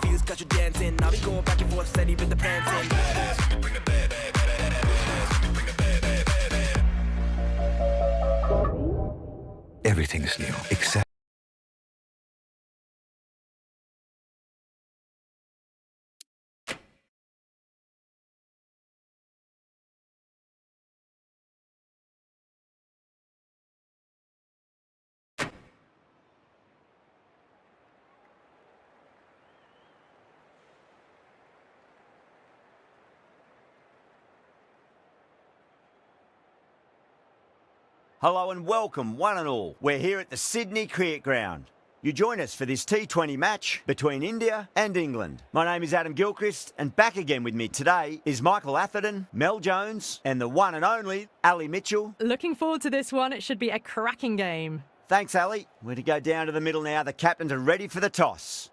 the fields, got you dancing. I'll be going back and forth steady with the panting. Everything's new, except... Hello and welcome, one and all. We're here at the Sydney Cricket Ground. You join us for this T20 match between India and England. My name is Adam Gilchrist, and back again with me today is Michael Atherton, Mel Jones, and the one and only Ali Mitchell. Looking forward to this one. It should be a cracking game. Thanks, Ali. We're to go down to the middle now. The captains are ready for the toss.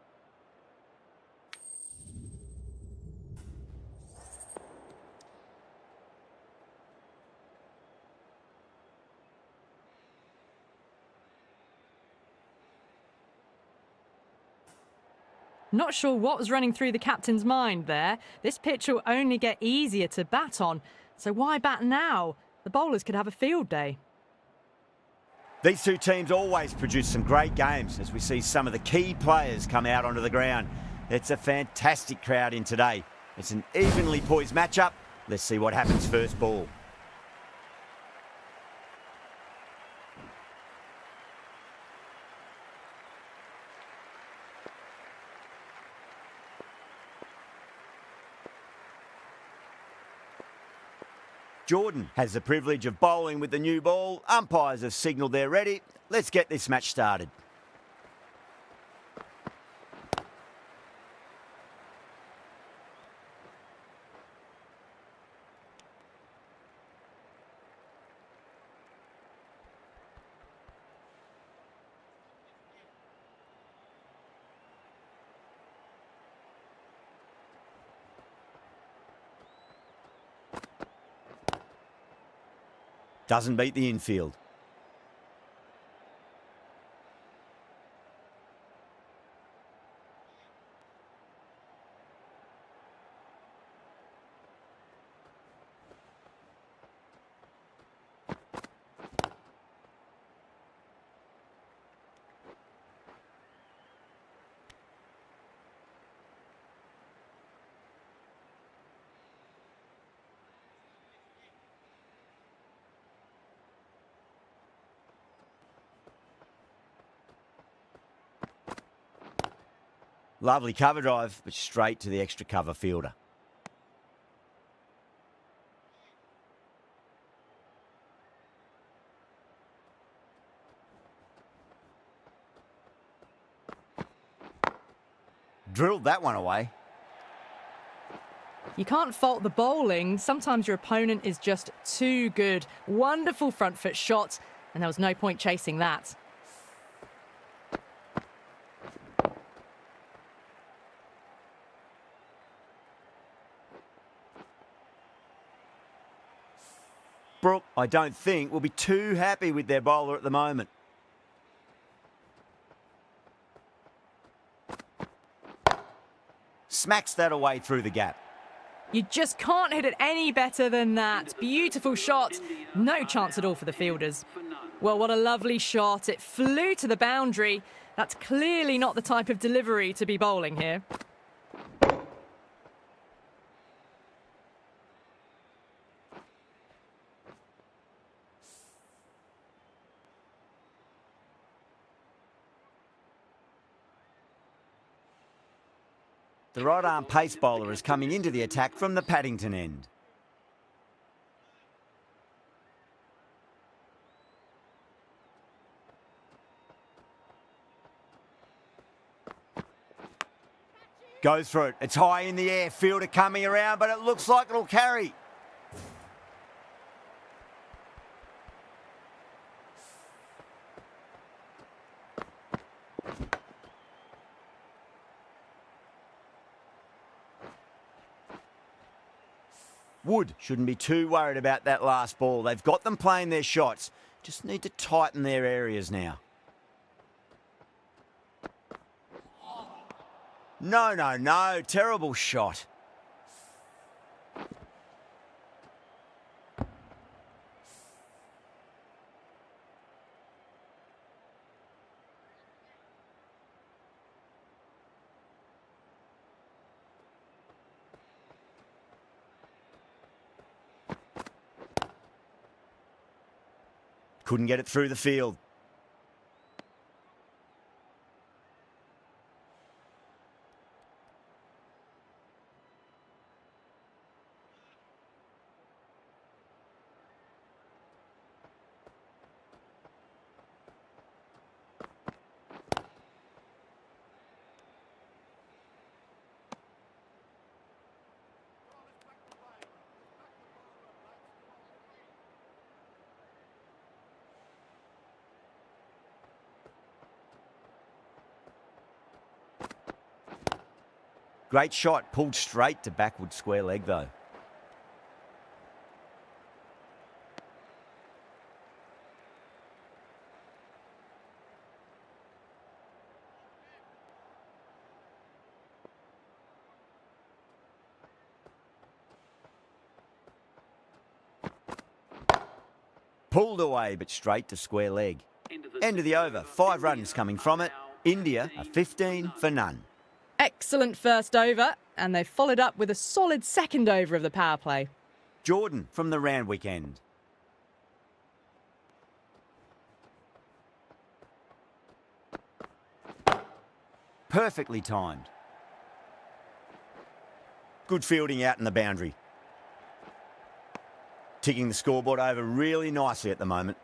Not sure what was running through the captain's mind there. This pitch will only get easier to bat on. So why bat now? The bowlers could have a field day. These two teams always produce some great games as we see some of the key players come out onto the ground. It's a fantastic crowd in today. It's an evenly poised matchup. Let's see what happens first ball. Jordan has the privilege of bowling with the new ball. Umpires have signalled they're ready. Let's get this match started. Doesn't beat the infield. Lovely cover drive, but straight to the extra cover fielder. Drilled that one away. You can't fault the bowling. Sometimes your opponent is just too good. Wonderful front foot shot, and there was no point chasing that. Brooke, I don't think, will be too happy with their bowler at the moment. Smacks that away through the gap. You just can't hit it any better than that. Beautiful shot. No chance at all for the fielders. Well, what a lovely shot. It flew to the boundary. That's clearly not the type of delivery to be bowling here. The right-arm pace bowler is coming into the attack from the Paddington end. Goes for it. It's high in the air. Fielder coming around, but it looks like it'll carry. Wood shouldn't be too worried about that last ball. They've got them playing their shots. Just need to tighten their areas now. No, no, no. Terrible shot. Couldn't get it through the field. Great shot, pulled straight to backward square leg though. Pulled away, but straight to square leg. End of the over. 5 runs coming from it. India are 15 for none. Excellent first over, and they followed up with a solid second over of the power play. Jordan from the Randwick end. Perfectly timed. Good fielding out in the boundary. Ticking the scoreboard over really nicely at the moment.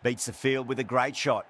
Beats the field with a great shot.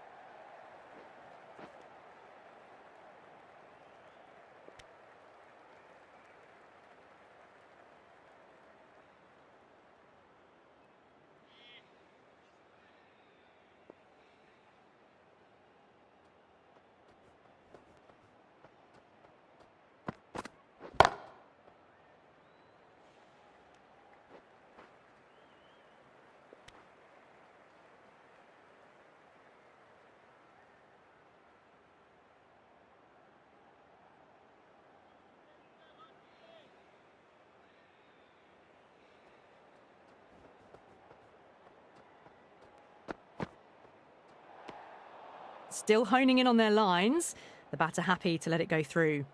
Still honing in on their lines. The batter happy to let it go through.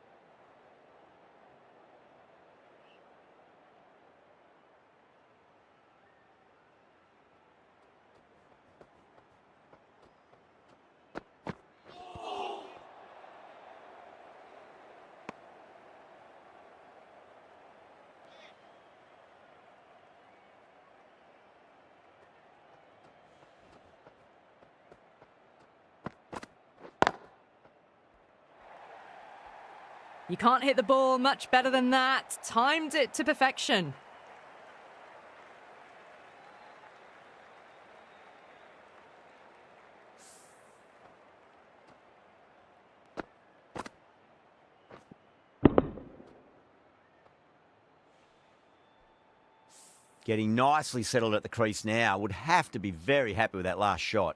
You can't hit the ball much better than that. Timed it to perfection. Getting nicely settled at the crease now. Would have to be very happy with that last shot.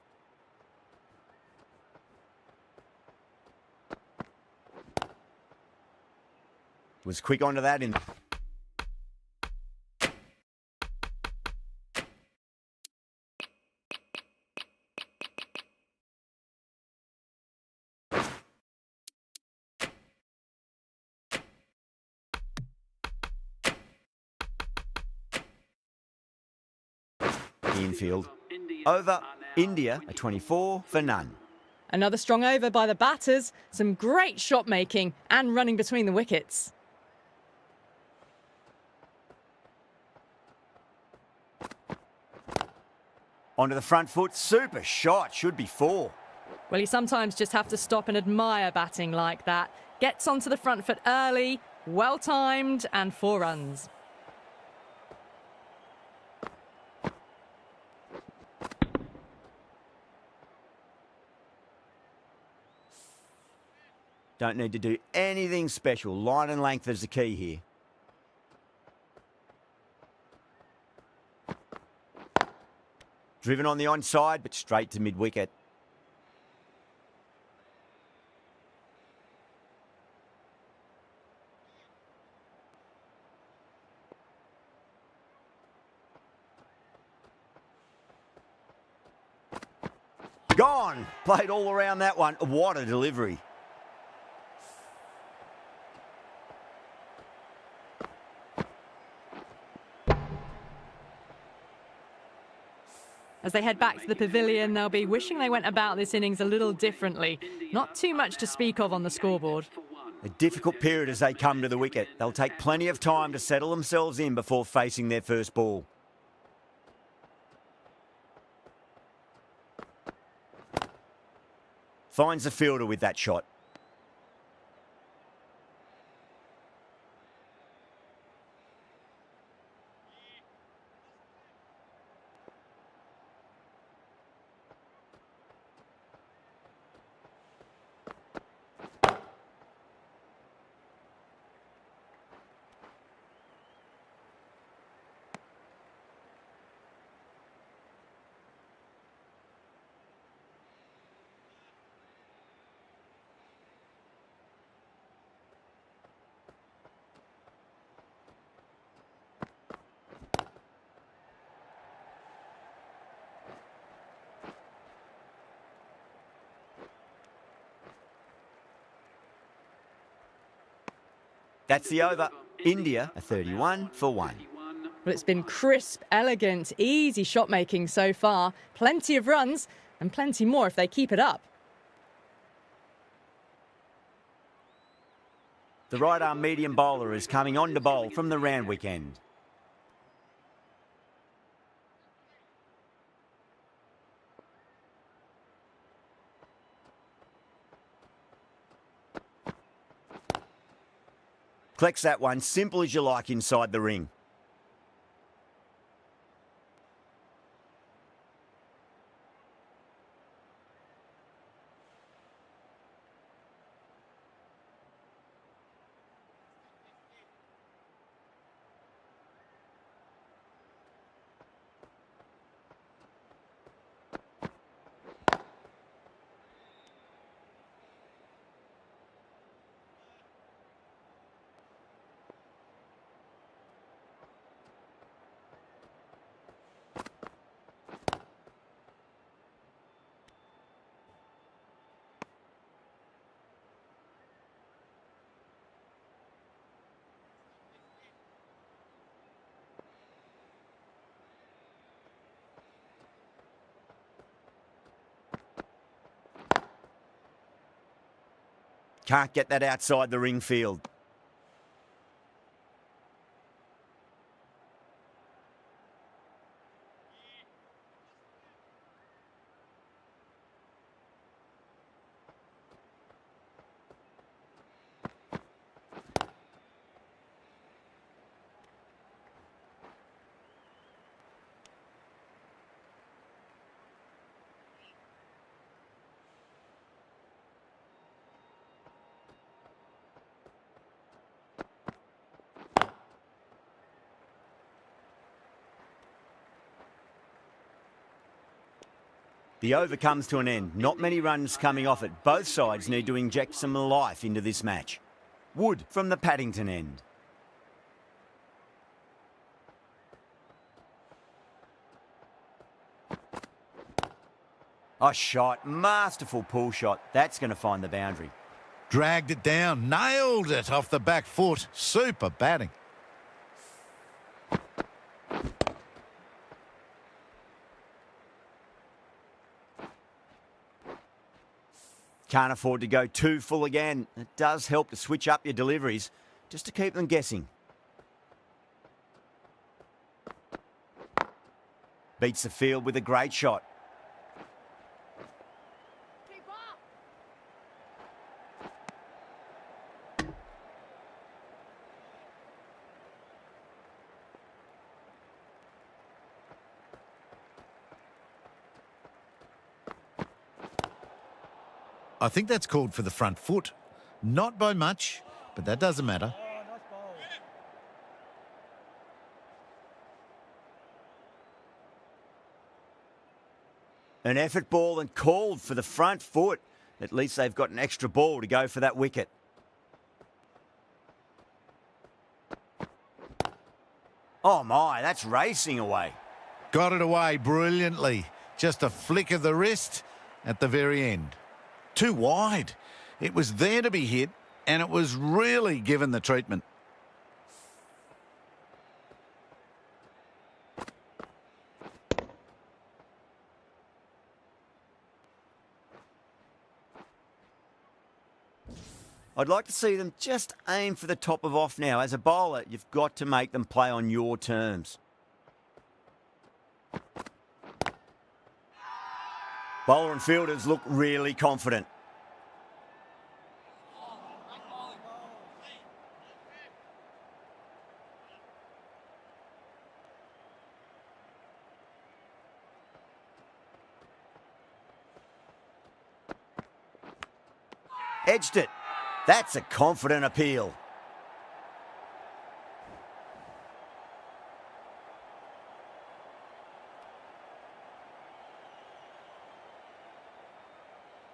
Was quick onto that in. Infield. Over. India are 24 for none. Another strong over by the batters. Some great shot making and running between the wickets. Onto the front foot. Super shot. Should be 4. Well, you sometimes just have to stop and admire batting like that. Gets onto the front foot early, well timed, and 4 runs. Don't need to do anything special. Line and length is the key here. Driven on the onside, but straight to mid-wicket. Gone! Played all around that one. What a delivery. As they head back to the pavilion, they'll be wishing they went about this innings a little differently. Not too much to speak of on the scoreboard. A difficult period as they come to the wicket. They'll take plenty of time to settle themselves in before facing their first ball. Finds the fielder with that shot. That's the over. India are 31 for 1. Well, it's been crisp, elegant, easy shot making so far. Plenty of runs and plenty more if they keep it up. The right-arm medium bowler is coming on to bowl from the Randwick end. Collects that one, simple as you like, inside the ring. Can't get that outside the ring field. The over comes to an end. Not many runs coming off it. Both sides need to inject some life into this match. Wood from the Paddington end. A shot, masterful pull shot. That's going to find the boundary. Dragged it down, nailed it off the back foot. Super batting. Can't afford to go too full again. It does help to switch up your deliveries, just to keep them guessing. Beats the field with a great shot. I think that's called for the front foot. Not by much, but that doesn't matter. An effort ball and called for the front foot. At least they've got an extra ball to go for that wicket. Oh my, that's racing away. Got it away brilliantly. Just a flick of the wrist at the very end. Too wide. It was there to be hit, and it was really given the treatment. I'd like to see them just aim for the top of off now. As a bowler, you've got to make them play on your terms. Bowler and fielders look really confident. Edged it. That's a confident appeal.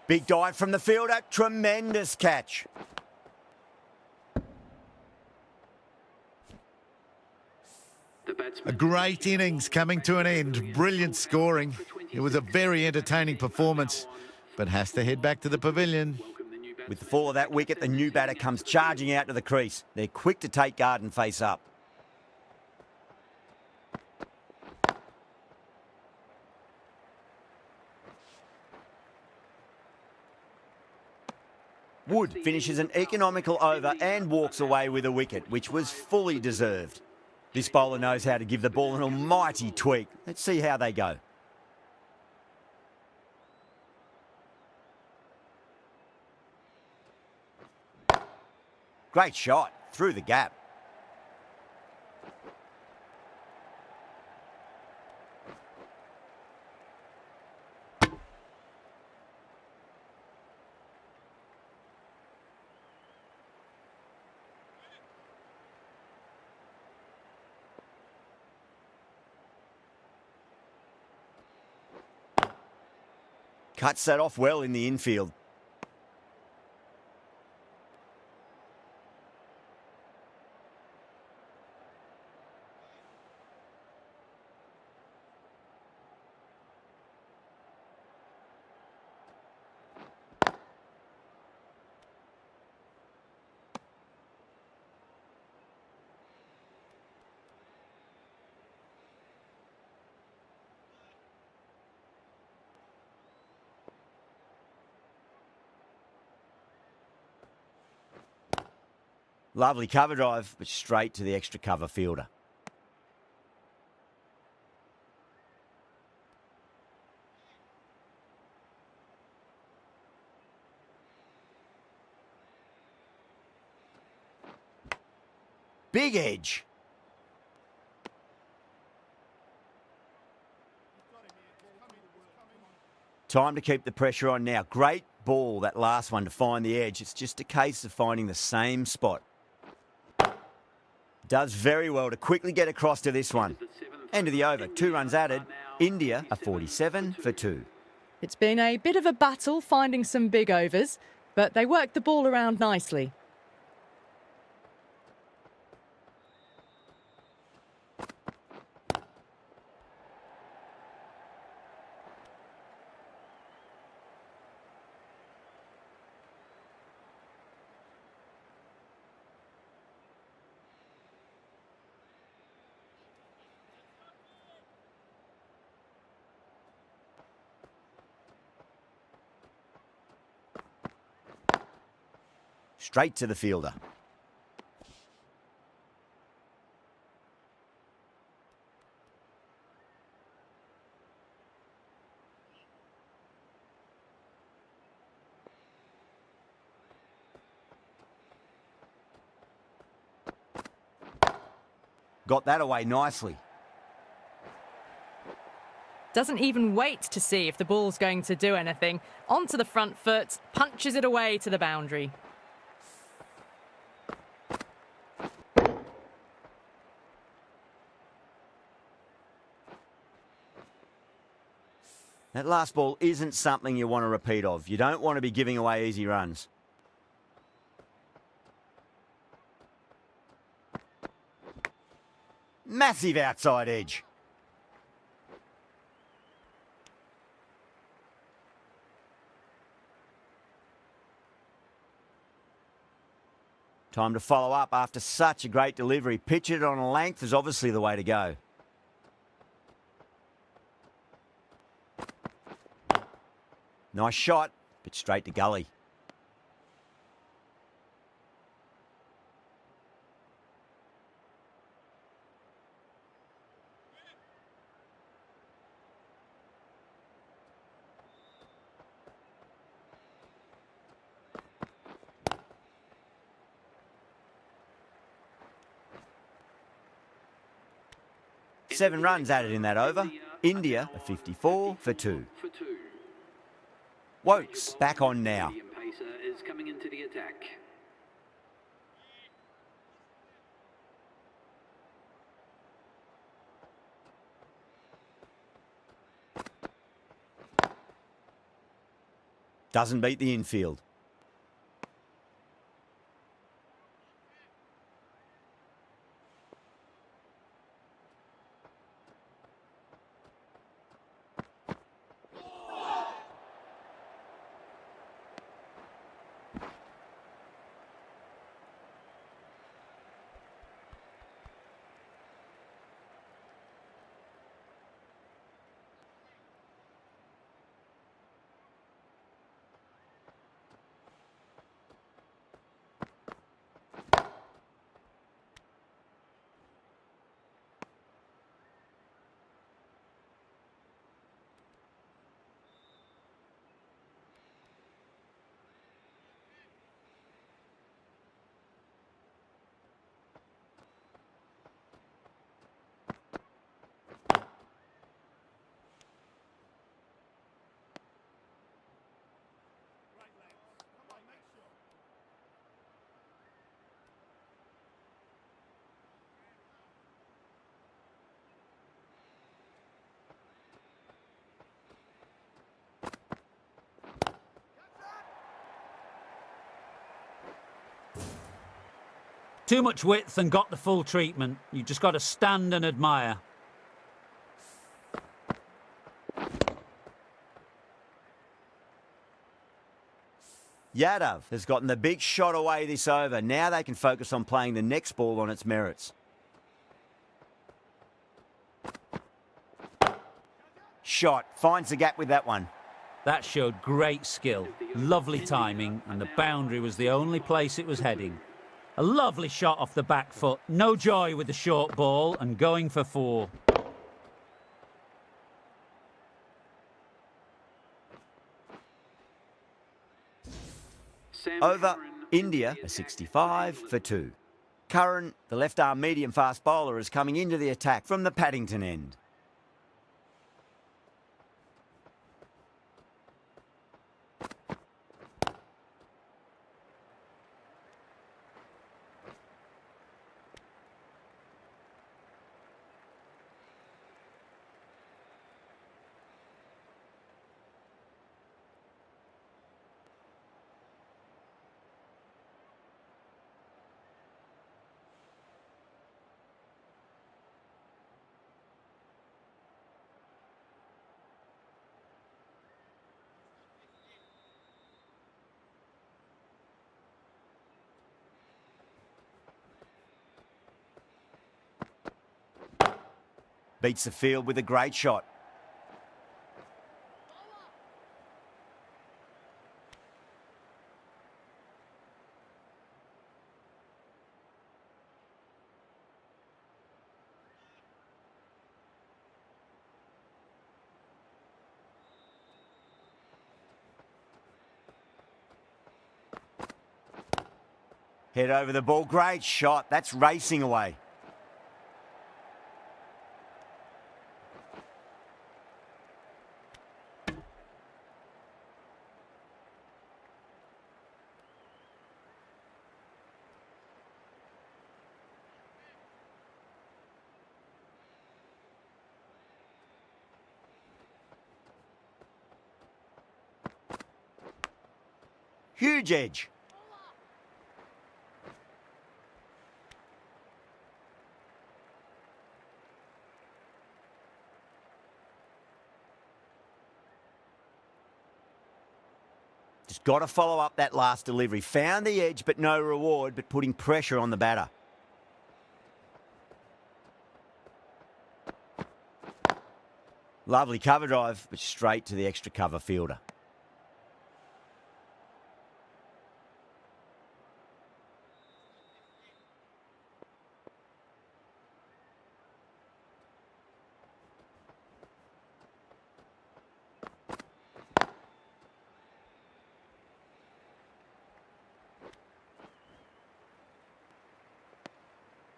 Big dive from the fielder. Tremendous catch. A great innings coming to an end. Brilliant scoring. It was a very entertaining performance, but has to head back to the pavilion. With the fall of that wicket, the new batter comes charging out to the crease. They're quick to take guard and face up. Wood finishes an economical over and walks away with a wicket, which was fully deserved. This bowler knows how to give the ball an almighty tweak. Let's see how they go. Great shot, through the gap. Cuts that off well in the infield. Lovely cover drive, but straight to the extra cover fielder. Big edge. Time to keep the pressure on now. Great ball, that last one, to find the edge. It's just a case of finding the same spot. Does very well to quickly get across to this one. End of the over, 2 runs added. India are 47 for 2. It's been a bit of a battle finding some big overs, but they worked the ball around nicely. Straight to the fielder. Got that away nicely. Doesn't even wait to see if the ball's going to do anything. Onto the front foot, punches it away to the boundary. That last ball isn't something you want to repeat of. You don't want to be giving away easy runs. Massive outside edge. Time to follow up after such a great delivery. Pitch it on a length is obviously the way to go. Nice shot, but straight to gully. Seven runs added in that over. India a 54 for 2. Wokes back on now. Pacer is coming into the attack. Doesn't beat the infield. Too much width and got the full treatment. You just got to stand and admire. Yadav has gotten the big shot away this over. Now they can focus on playing the next ball on its merits. Shot. Finds the gap with that one. That showed great skill, lovely timing, and the boundary was the only place it was heading. A lovely shot off the back foot. No joy with the short ball and going for 4. Over, India a 65 for 2. Curran, the left-arm medium-fast bowler, is coming into the attack from the Paddington end. Beats the field with a great shot. Head over the ball. Great shot. That's racing away. Huge edge. Just got to follow up that last delivery. Found the edge, but no reward, but putting pressure on the batter. Lovely cover drive, but straight to the extra cover fielder.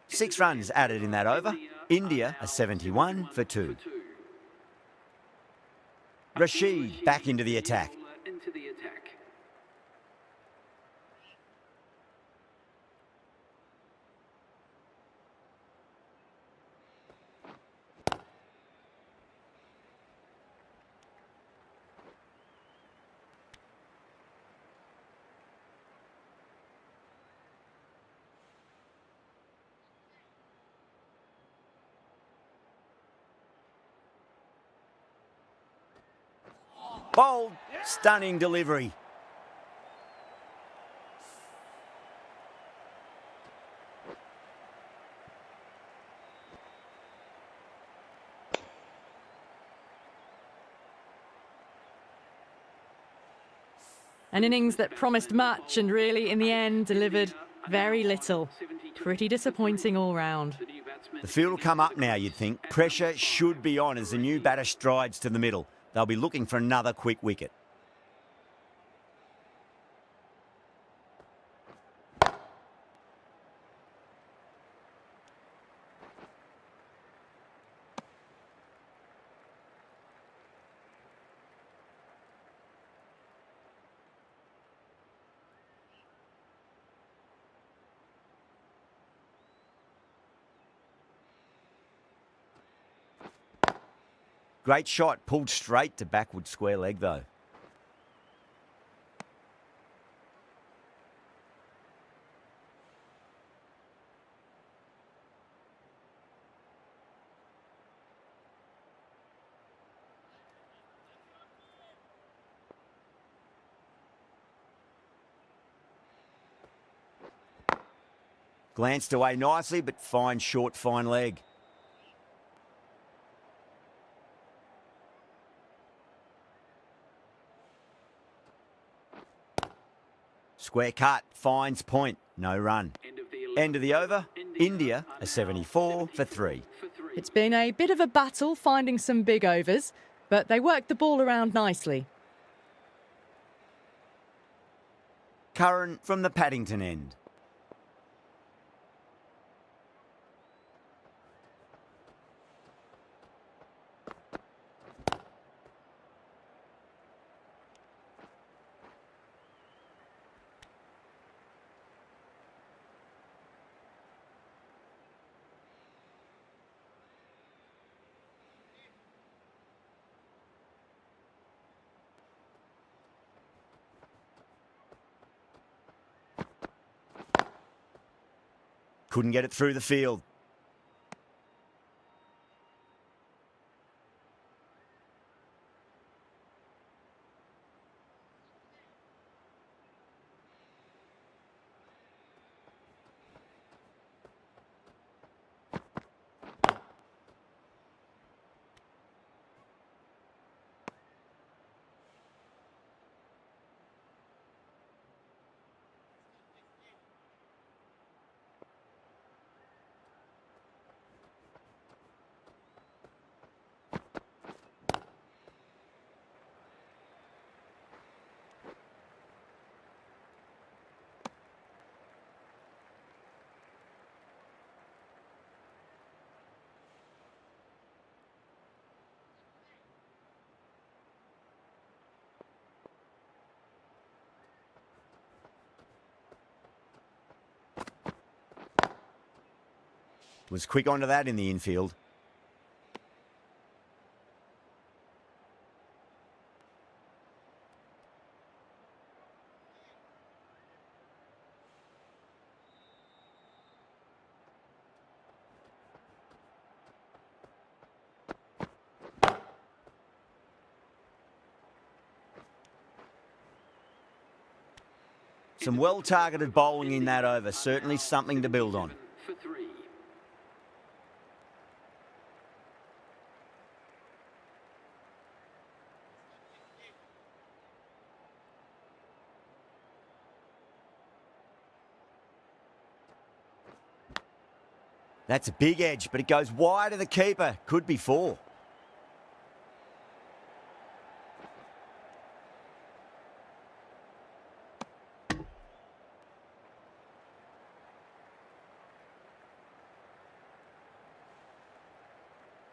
Six runs added in that over. India a 71 for 2. Rashid back into the attack. Into the attack. Bold, stunning delivery. An innings that promised much and really, in the end, delivered very little. Pretty disappointing all round. The field will come up now, you'd think. Pressure should be on as the new batter strides to the middle. They'll be looking for another quick wicket. Great shot, pulled straight to backward square leg though. Glanced away nicely, but fine short, fine leg. Square cut, finds point, no run. End of the over, India a 74 for 3. It's been a bit of a battle finding some big overs, but they worked the ball around nicely. Curran from the Paddington end. Couldn't get it through the field. Was quick onto that in the infield. Some well-targeted bowling in that over, certainly something to build on. For 3. That's a big edge, but it goes wide of the keeper. Could be 4.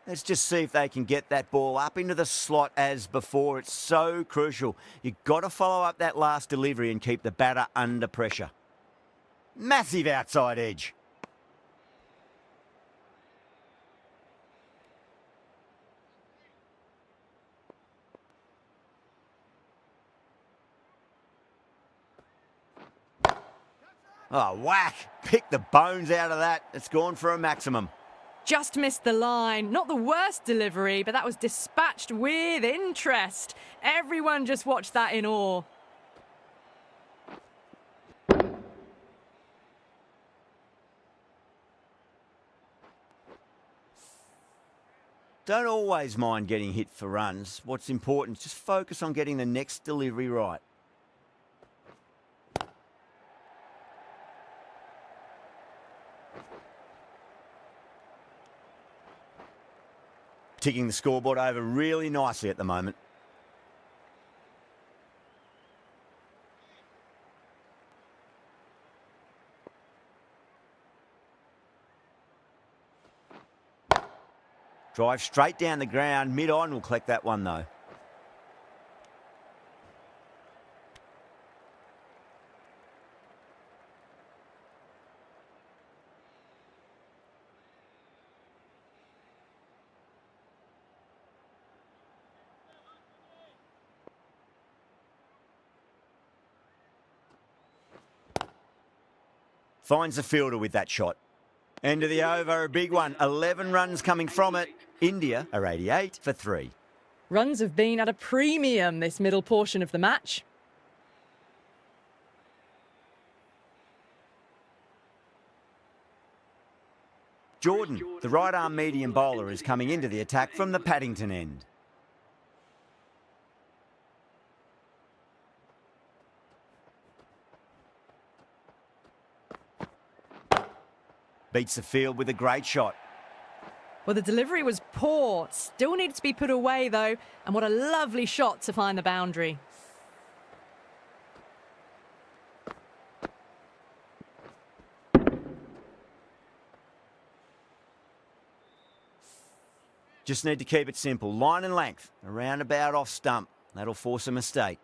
Let's just see if they can get that ball up into the slot as before. It's so crucial. You've got to follow up that last delivery and keep the batter under pressure. Massive outside edge. Oh, whack. Pick the bones out of that. It's gone for a maximum. Just missed the line. Not the worst delivery, but that was dispatched with interest. Everyone just watched that in awe. Don't always mind getting hit for runs. What's important is just focus on getting the next delivery right. Ticking the scoreboard over really nicely at the moment. Drive straight down the ground. Mid-on will collect that one though. Finds the fielder with that shot. End of the over, a big one. 11 runs coming from it. India are 88 for 3. Runs have been at a premium this middle portion of the match. Jordan, the right-arm medium bowler, is coming into the attack from the Paddington end. Beats the field with a great shot. Well, the delivery was poor. Still needs to be put away, though. And what a lovely shot to find the boundary. Just need to keep it simple. Line and length, around about off stump. That'll force a mistake.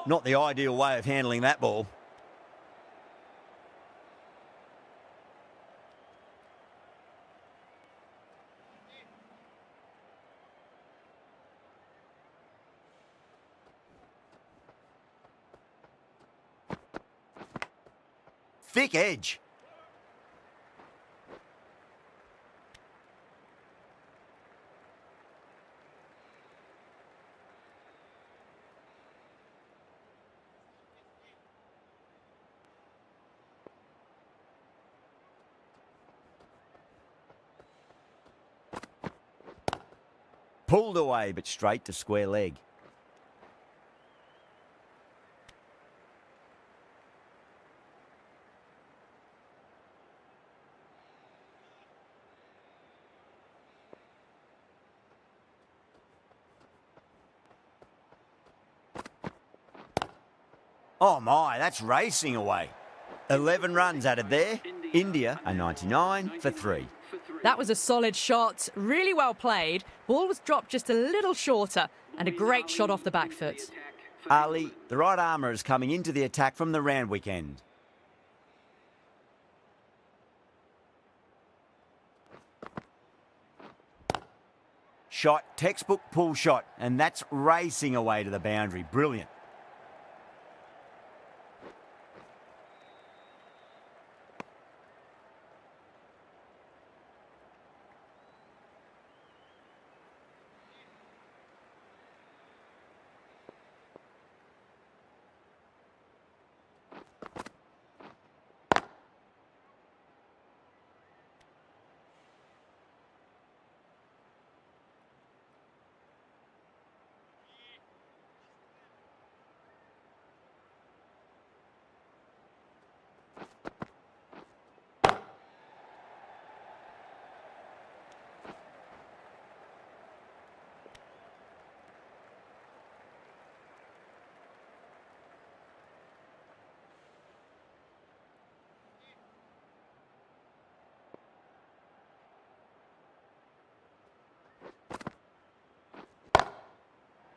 Not the ideal way of handling that ball. Thick edge. Pulled away, but straight to square leg. Oh my, that's racing away. 11 runs added there. India are 99 for 3. That was a solid shot, really well played. Ball was dropped just a little shorter and a great shot off the back foot. Ali, the right armour, is coming into the attack from the Randwick end. shot, textbook pull shot, and that's racing away to the boundary. Brilliant.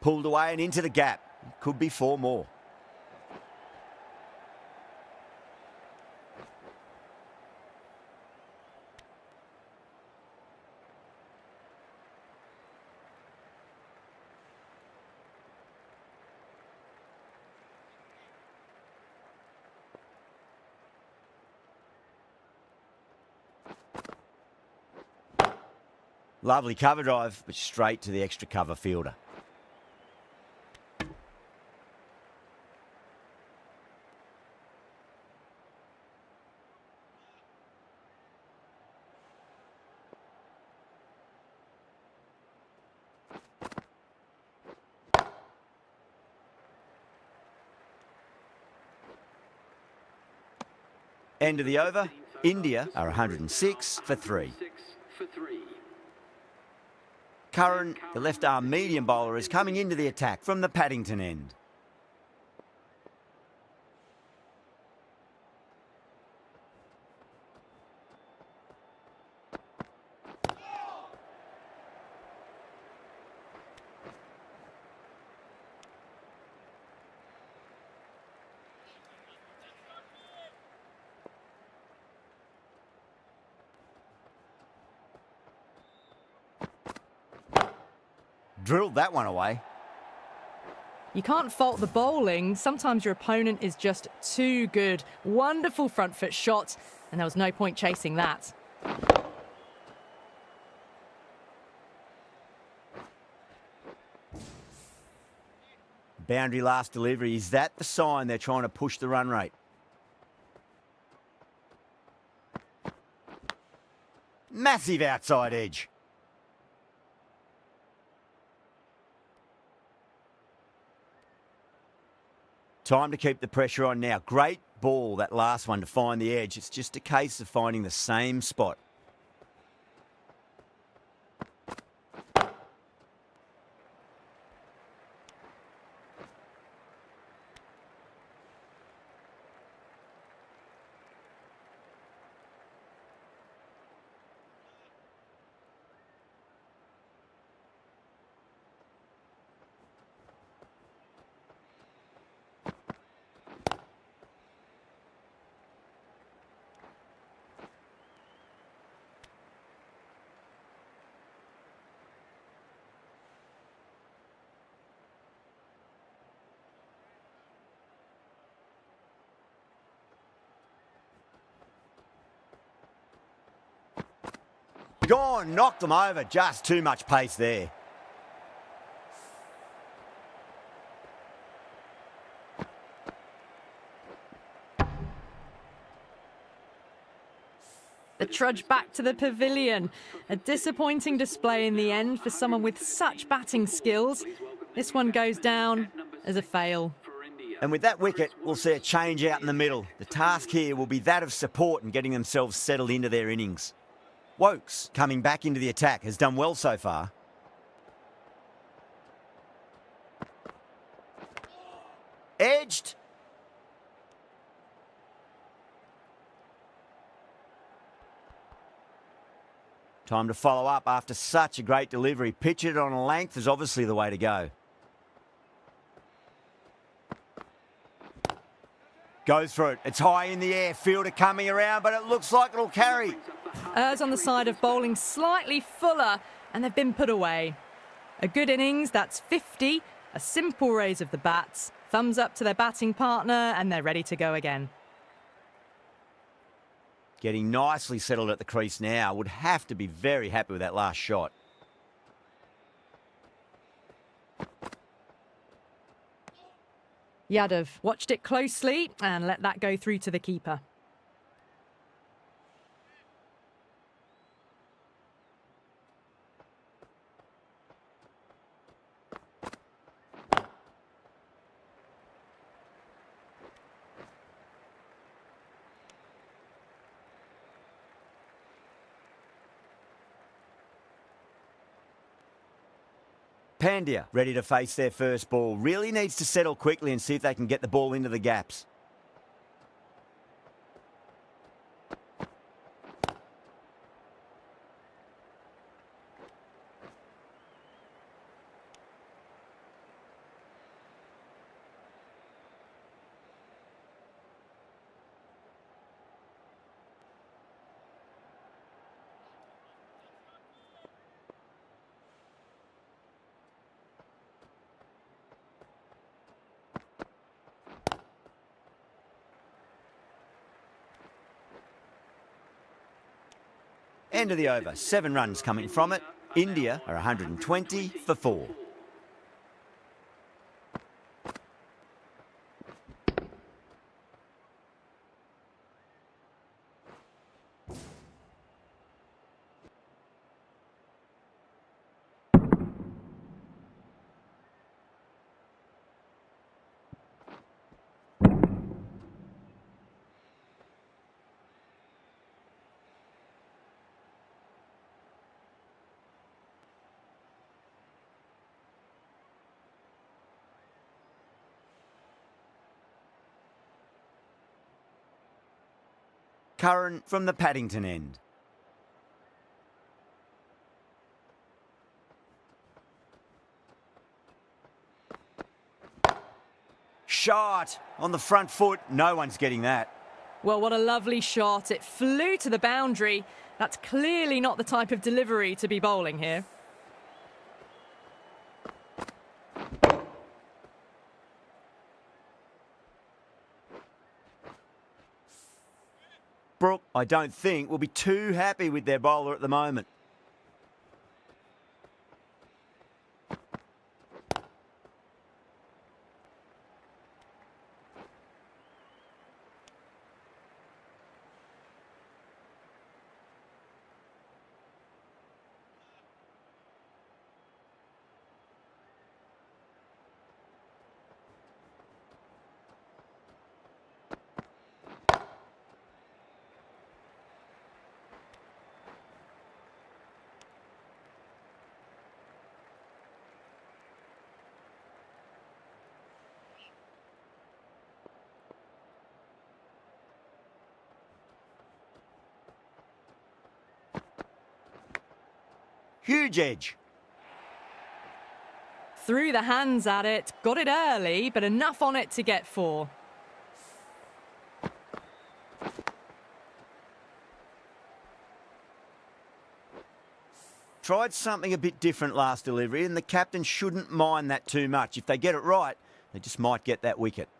Pulled away and into the gap. Could be 4 more. Lovely cover drive, but straight to the extra cover fielder. End of the over. India are 106 for 3. Curran, the left-arm medium bowler, is coming into the attack from the Paddington end. Drilled that one away. You can't fault the bowling. Sometimes your opponent is just too good. Wonderful front foot shot, and there was no point chasing that. Boundary last delivery. Is that the sign they're trying to push the run rate? Massive outside edge. Time to keep the pressure on now. Great ball, that last one, to find the edge. It's just a case of finding the same spot. Gone, knocked them over. Just too much pace there. The trudge back to the pavilion. A disappointing display in the end for someone with such batting skills. This one goes down as a fail. And with that wicket, we'll see a change out in the middle. The task here will be that of support and getting themselves settled into their innings. Wokes, coming back into the attack, has done well so far. Edged. Time to follow up after such a great delivery. Pitch it on a length is obviously the way to go. Goes for it. It's high in the air. Fielder coming around, but it looks like it'll carry. Errs on the side of bowling slightly fuller, and they've been put away. A good innings, that's 50. A simple raise of the bats. Thumbs up to their batting partner, and they're ready to go again. Getting nicely settled at the crease now. Would have to be very happy with that last shot. Yadav watched it closely and let that go through to the keeper. Pandya, ready to face their first ball. Really needs to settle quickly and see if they can get the ball into the gaps. End of the over. 7 runs coming from it. India are 120 for 4. Curran from the Paddington end. Shot on the front foot. No one's getting that. Well, what a lovely shot. It flew to the boundary. That's clearly not the type of delivery to be bowling here. Brook, I don't think, will be too happy with their bowler at the moment. Huge edge. Threw the hands at it, got it early, but enough on it to get 4. Tried something a bit different last delivery, and the captain shouldn't mind that too much. If they get it right, they just might get that wicket.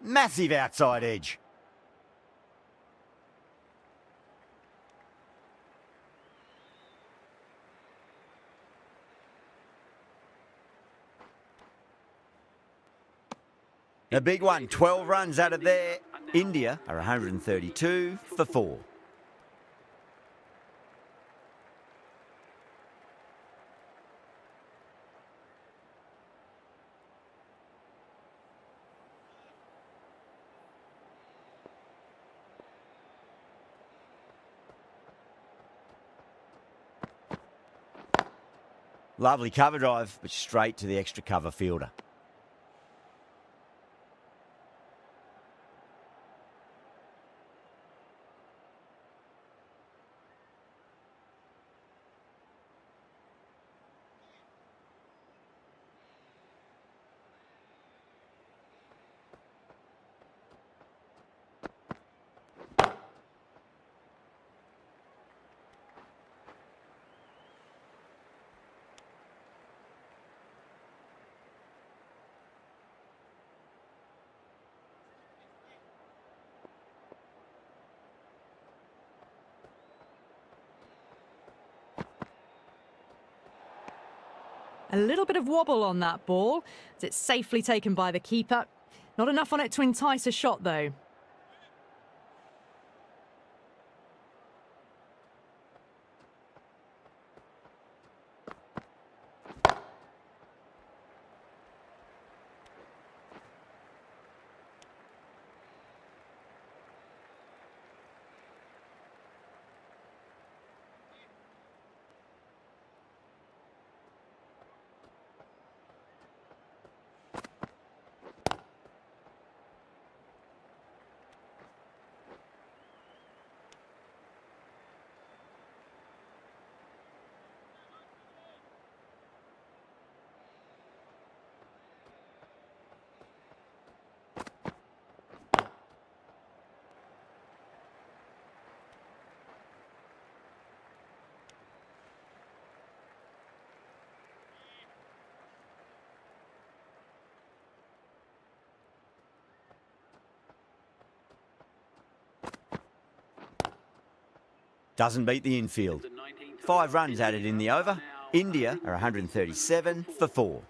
Massive outside edge. A big one, 12 runs out of there. India are 132 for 4. Lovely cover drive, but straight to the extra cover fielder. A little bit of wobble on that ball, as it's safely taken by the keeper. Not enough on it to entice a shot, though. Doesn't beat the infield. 5 runs added in the over. India are 137 for 4.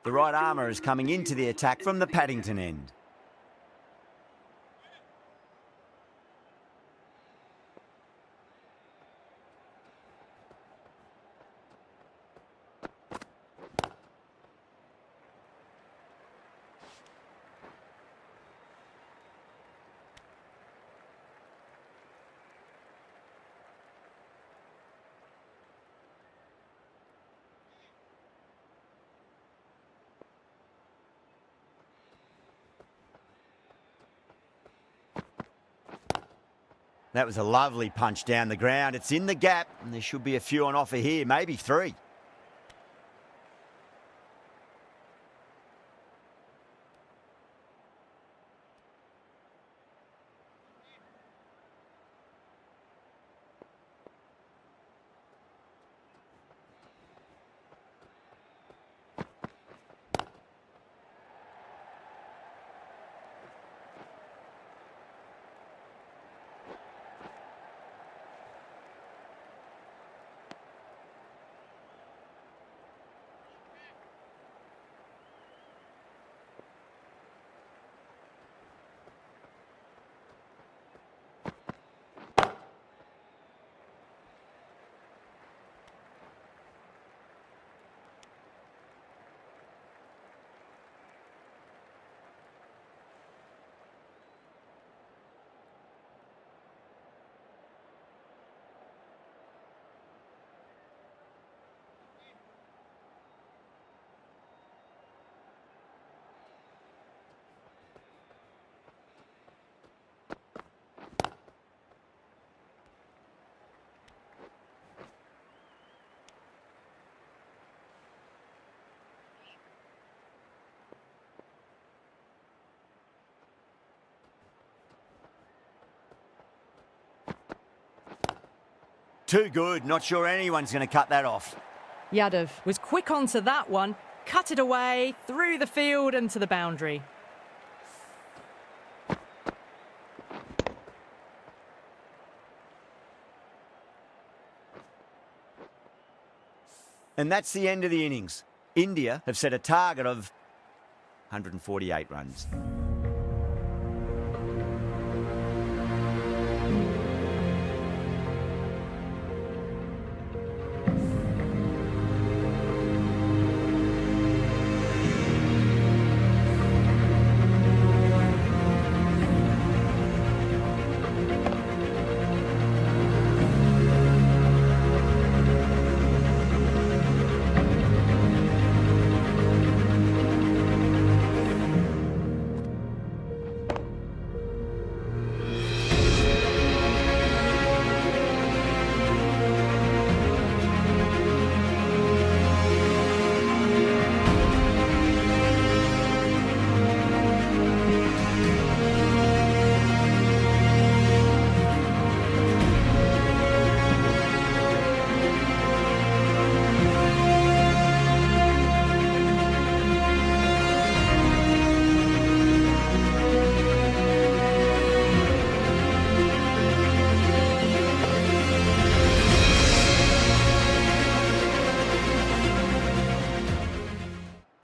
The right armour is coming into the attack from the Paddington end. That was a lovely punch down the ground. It's in the gap, and there should be a few on offer here, maybe 3. Too good. Not sure anyone's going to cut that off. Yadav was quick onto that one, cut it away, through the field and to the boundary. And that's the end of the innings. India have set a target of 148 runs.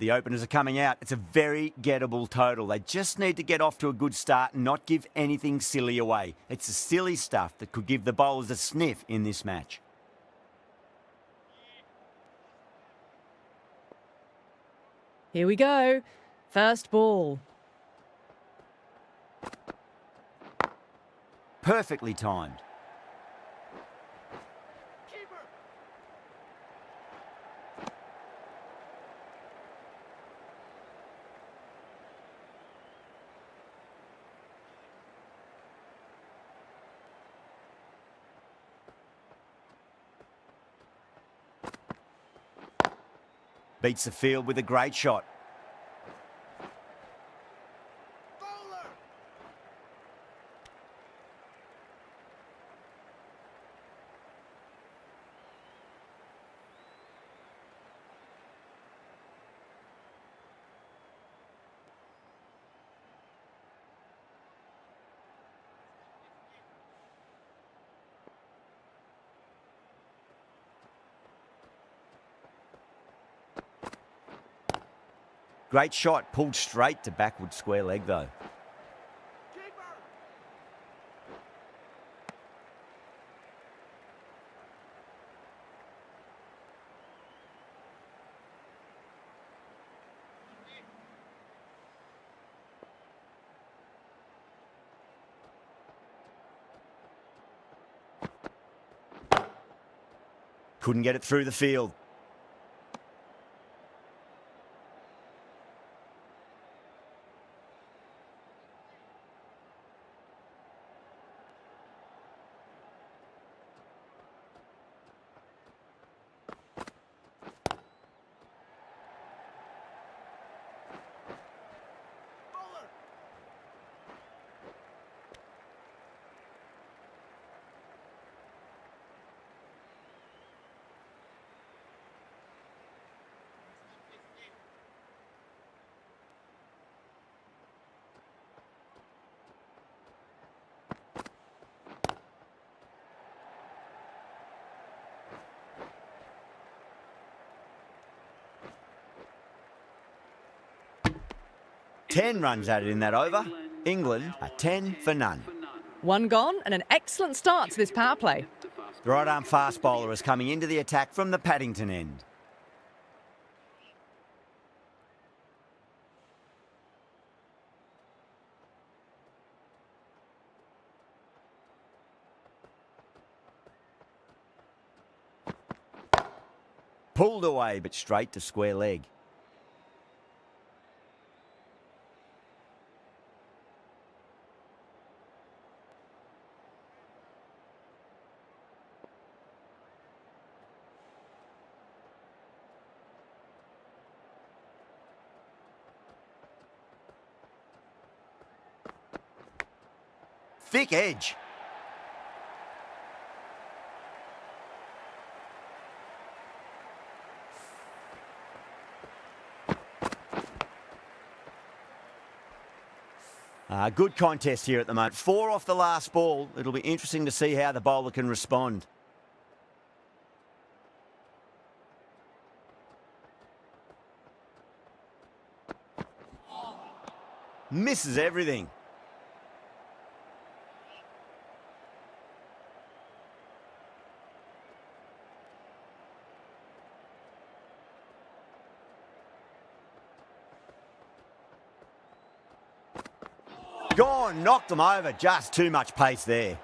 The openers are coming out. It's a very gettable total. They just need to get off to a good start and not give anything silly away. It's the silly stuff that could give the bowlers a sniff in this match. Here we go. First ball. Perfectly timed. Beats the field with a great shot. Great shot, pulled straight to backward square leg though. Couldn't get it through the field. Ten runs added in that over. England are 10 for none. One gone and an excellent start to this power play. The right arm fast bowler is coming into the attack from the Paddington end. Pulled away but straight to square leg. Thick edge. Good contest here at the moment. 4 off the last ball. It'll be interesting to see how the bowler can respond. Misses everything. Gone, knocked them over. Just too much pace there.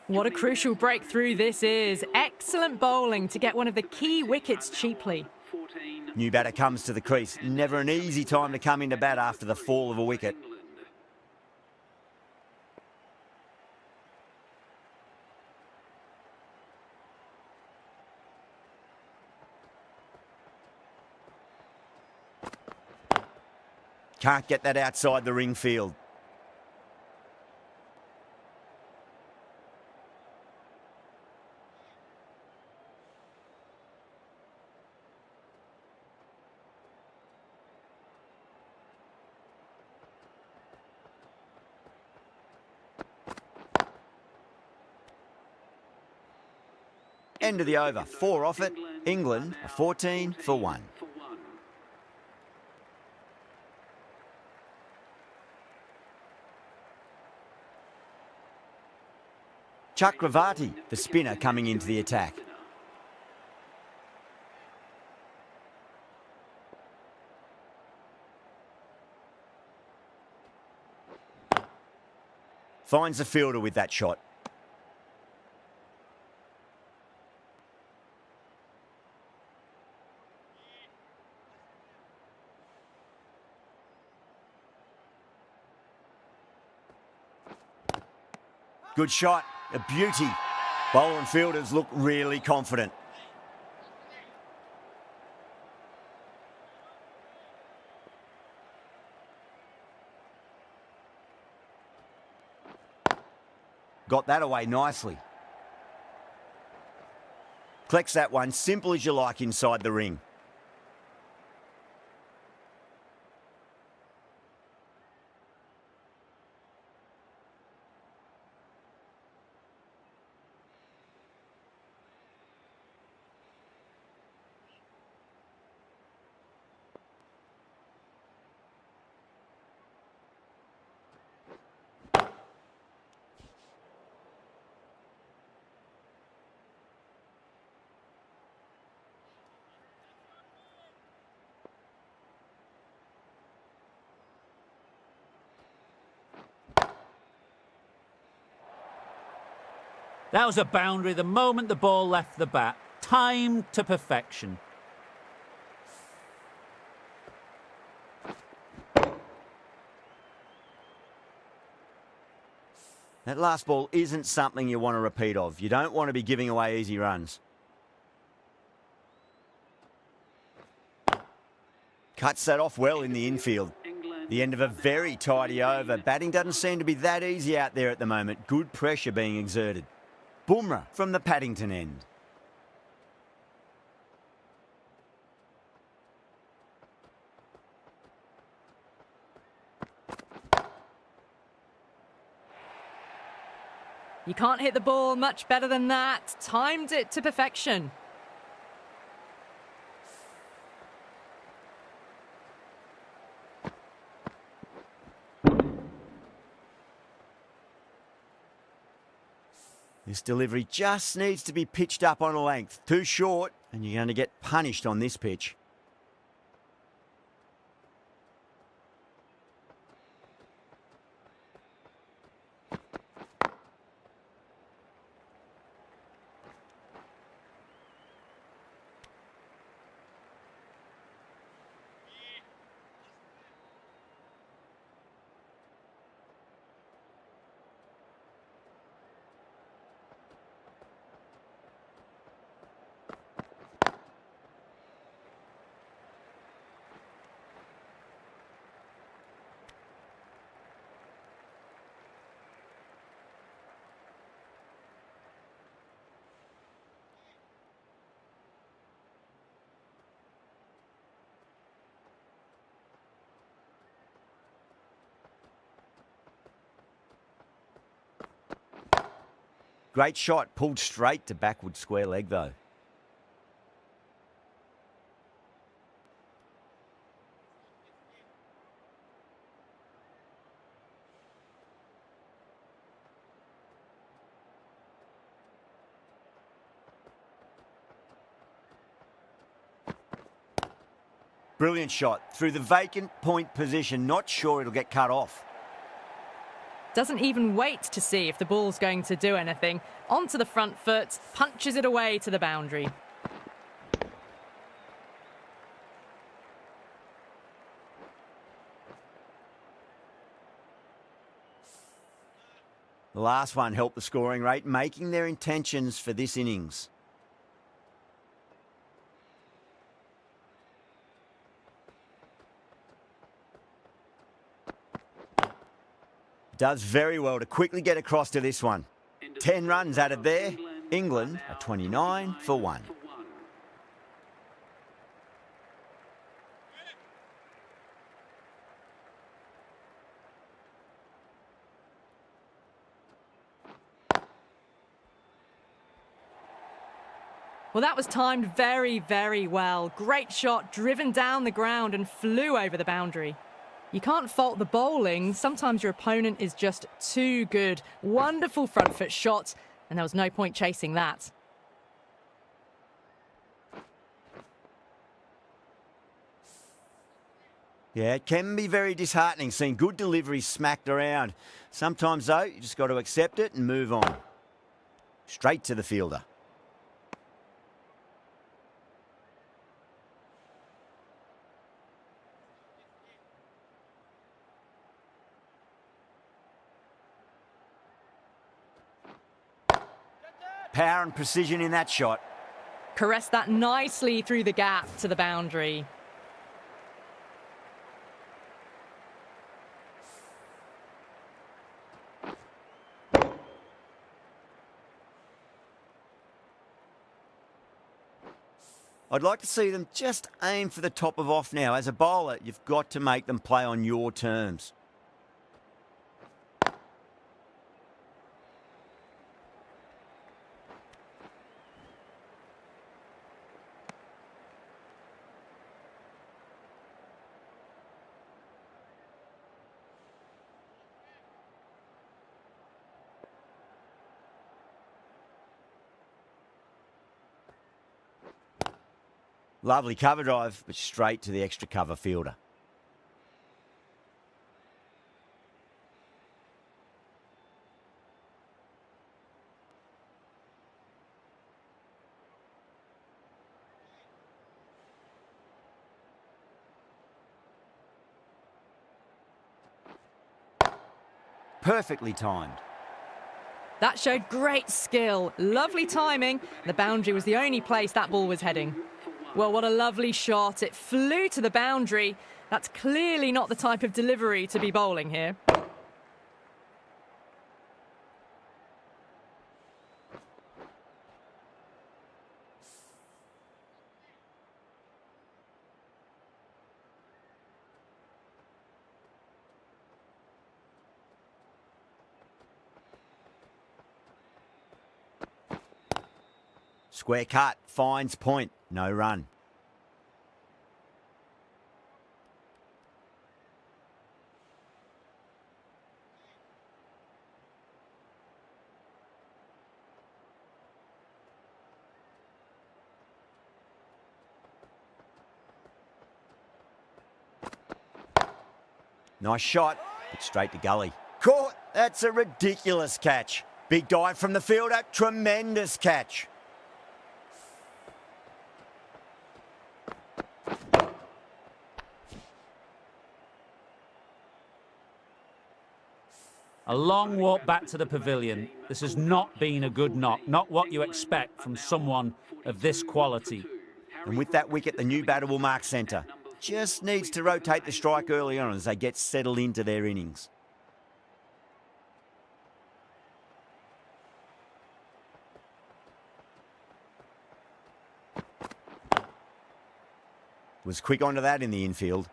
What a crucial breakthrough this is. Excellent bowling to get one of the key wickets cheaply. New batter comes to the crease. Never an easy time to come into bat after the fall of a wicket. Can't get that outside the ring field. End of the over. 4 off it. England are 14 for 1. Chakravarti, the spinner, coming into the attack. Finds the fielder with that shot. Good shot, a beauty. Bowler and fielders look really confident. Got that away nicely. Collects that one, simple as you like inside the ring. That was a boundary the moment the ball left the bat. Timed to perfection. That last ball isn't something you want to repeat of. You don't want to be giving away easy runs. Cuts that off well in the infield. The end of a very tidy over. Batting doesn't seem to be that easy out there at the moment. Good pressure being exerted. Bumrah from the Paddington end. You can't hit the ball much better than that. Timed it to perfection. This delivery just needs to be pitched up on a length. Too short, and you're going to get punished on this pitch. Great shot, pulled straight to backward square leg though. Brilliant shot through the vacant point position. Not sure it'll get cut off. Doesn't even wait to see if the ball's going to do anything. Onto the front foot, punches it away to the boundary. The last one helped the scoring rate, making their intentions for this innings. Does very well to quickly get across to this one. 10 runs added there. England are 29 for 1. Well, that was timed very, very well. Great shot, driven down the ground and flew over the boundary. You can't fault the bowling. Sometimes your opponent is just too good. Wonderful front foot shot, and there was no point chasing that. Yeah, it can be very disheartening seeing good deliveries smacked around. Sometimes, though, you just got to accept it and move on. Straight to the fielder. Power and precision in that shot. Caressed that nicely through the gap to the boundary. I'd like to see them just aim for the top of off now. As a bowler, you've got to make them play on your terms. Lovely cover drive, but straight to the extra cover fielder. Perfectly timed. That showed great skill. Lovely timing. The boundary was the only place that ball was heading. Well, what a lovely shot. It flew to the boundary. That's clearly not the type of delivery to be bowling here. Square cut, finds point, no run. Nice shot, but straight to gully. Caught! That's a ridiculous catch. Big dive from the fielder, tremendous catch. A long walk back to the pavilion. This has not been a good knock, not what you expect from someone of this quality. And with that wicket, the new batter will mark centre. Just needs to rotate the strike early on as they get settled into their innings. Was quick onto that in the infield.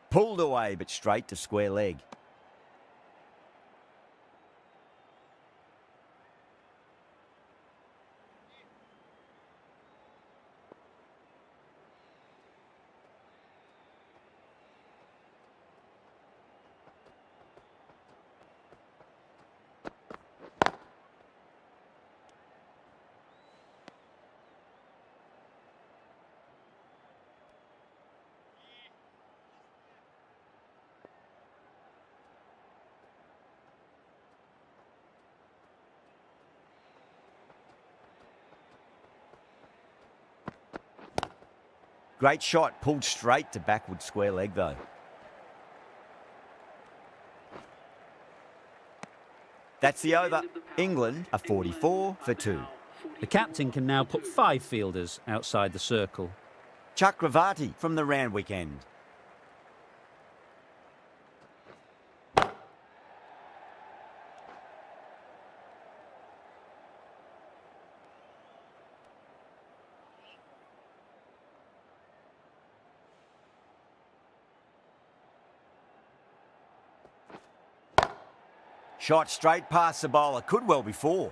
Pulled away, but straight to square leg. Great shot, pulled straight to backward square leg though. That's the over. England are 44 for 2. The captain can now put 5 fielders outside the circle. Chakravarti from the Randwick end. Shot straight past the bowler, could well be four.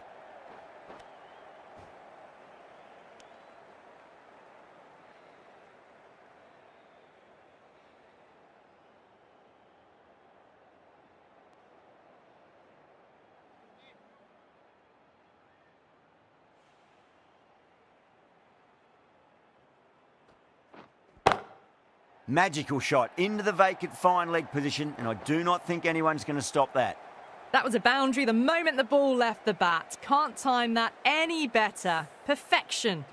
Magical shot into the vacant fine leg position, and I do not think anyone's going to stop that. That was a boundary the moment the ball left the bat. Can't time that any better. Perfection.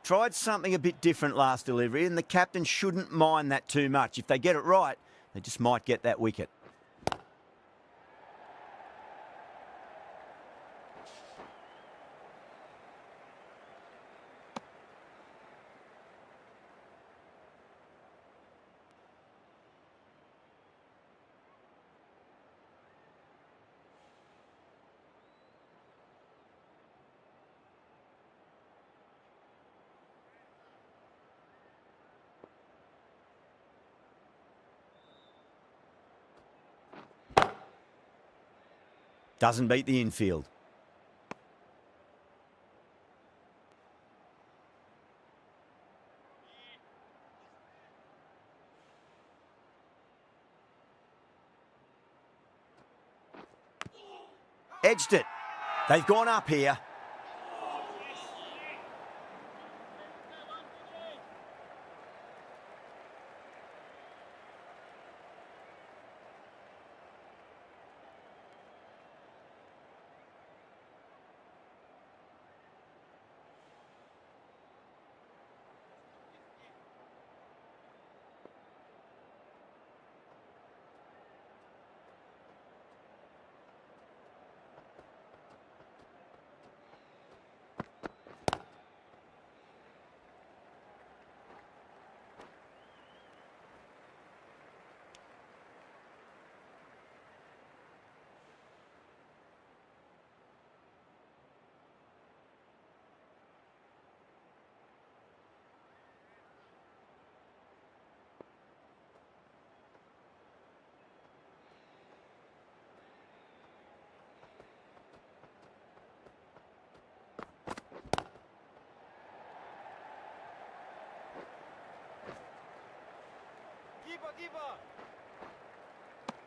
Tried something a bit different last delivery, and the captain shouldn't mind that too much. If they get it right, they just might get that wicket. Doesn't beat the infield. Edged it. They've gone up here.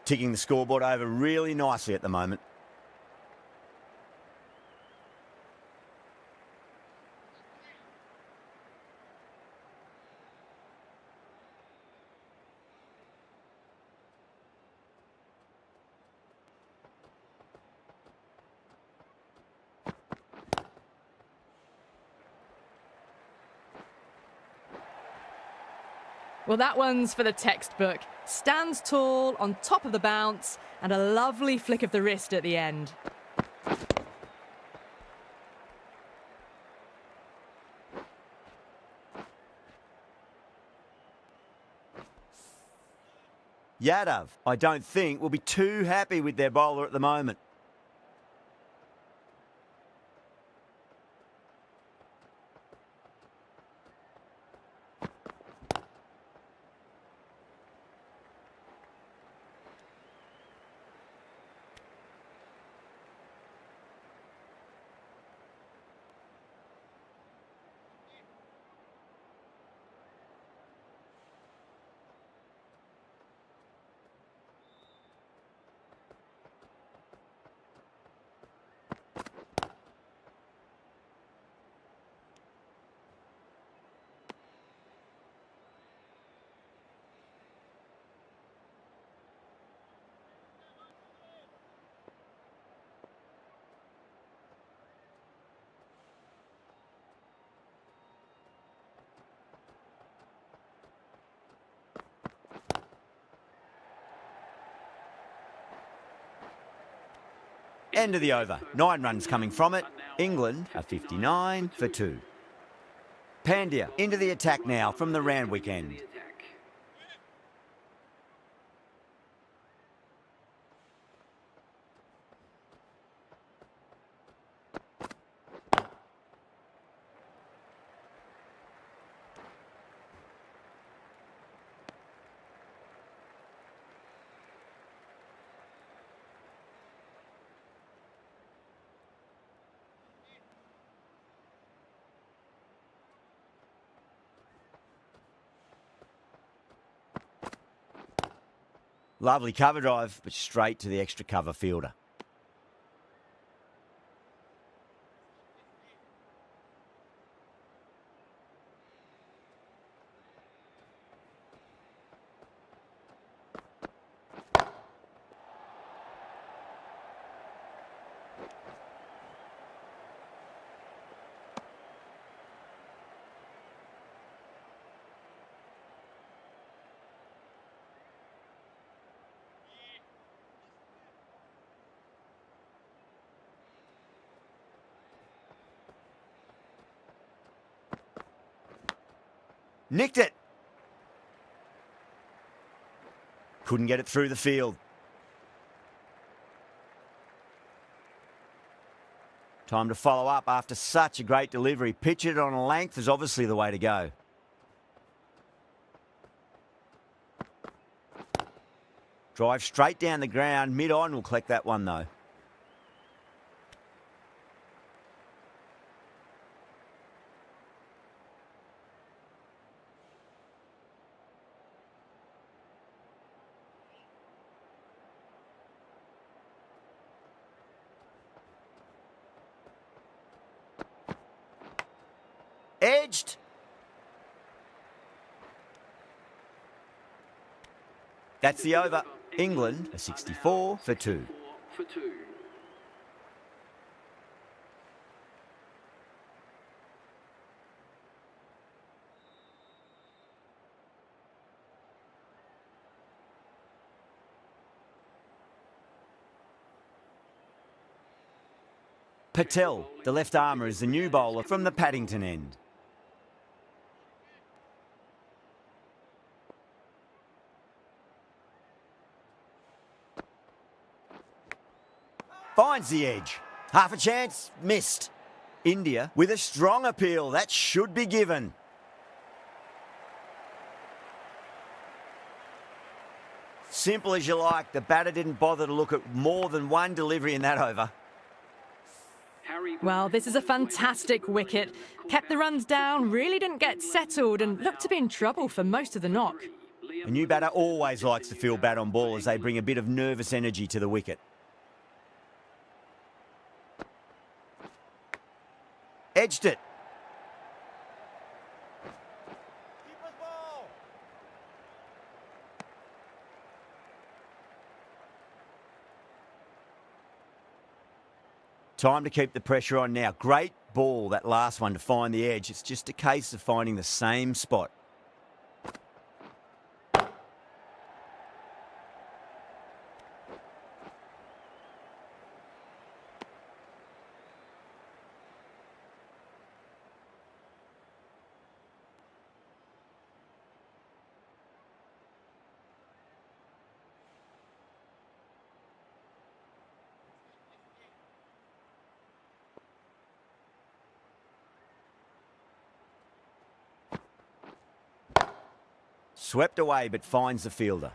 Ticking the scoreboard over really nicely at the moment. Well, that one's for the textbook. Stands tall, on top of the bounce, and a lovely flick of the wrist at the end. Yadav, I don't think, will be too happy with their bowler at the moment. End of the over. 9 runs coming from it. England are 59 for 2. Pandya into the attack now from the Randwick end. Lovely cover drive, but straight to the extra cover fielder. Nicked it. Couldn't get it through the field. Time to follow up after such a great delivery. Pitch it on a length is obviously the way to go. Drive straight down the ground. Mid-on will collect that one though. Edged. That's the over. England a 64 for 2. Patel, the left armour, is the new bowler from the Paddington end. Finds the edge. Half a chance, missed. India with a strong appeal. That should be given. Simple as you like. The batter didn't bother to look at more than one delivery in that over. Well, this is a fantastic wicket. Kept the runs down, really didn't get settled and looked to be in trouble for most of the knock. A new batter always likes to feel bat on ball as they bring a bit of nervous energy to the wicket. Edged it. Time to keep the pressure on now. Great ball, that last one, to find the edge. It's just a case of finding the same spot. Swept away, but finds the fielder.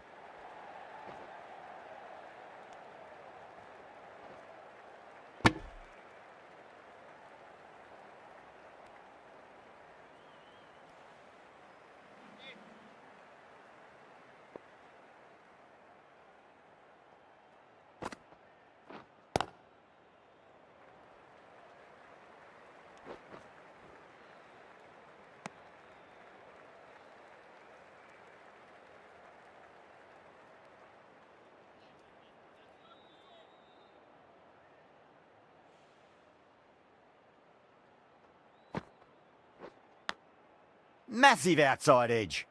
Massive outside edge.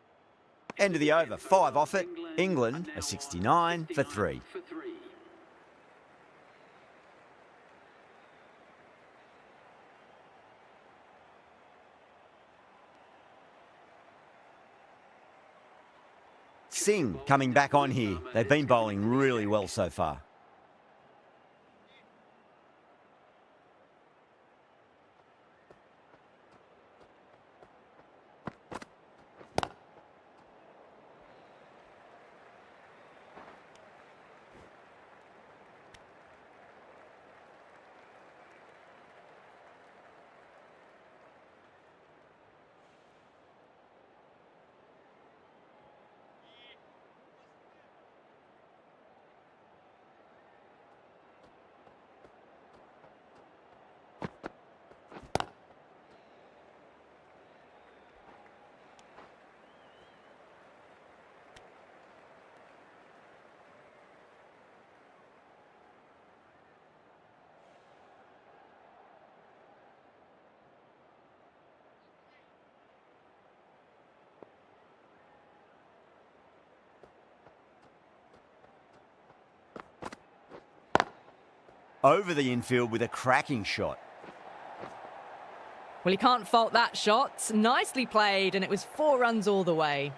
End of the over. 5 off it. England a 69 for 3. Singh coming back on here. They've been bowling really well so far. over the infield with a cracking shot. Well, you can't fault that shot. Nicely played, and it was 4 runs all the way.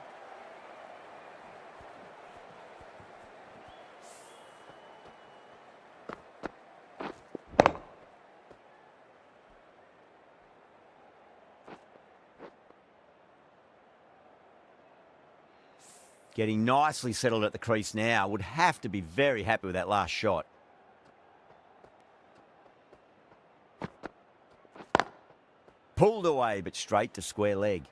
Getting nicely settled at the crease now. Would have to be very happy with that last shot. Pulled away, but straight to square leg.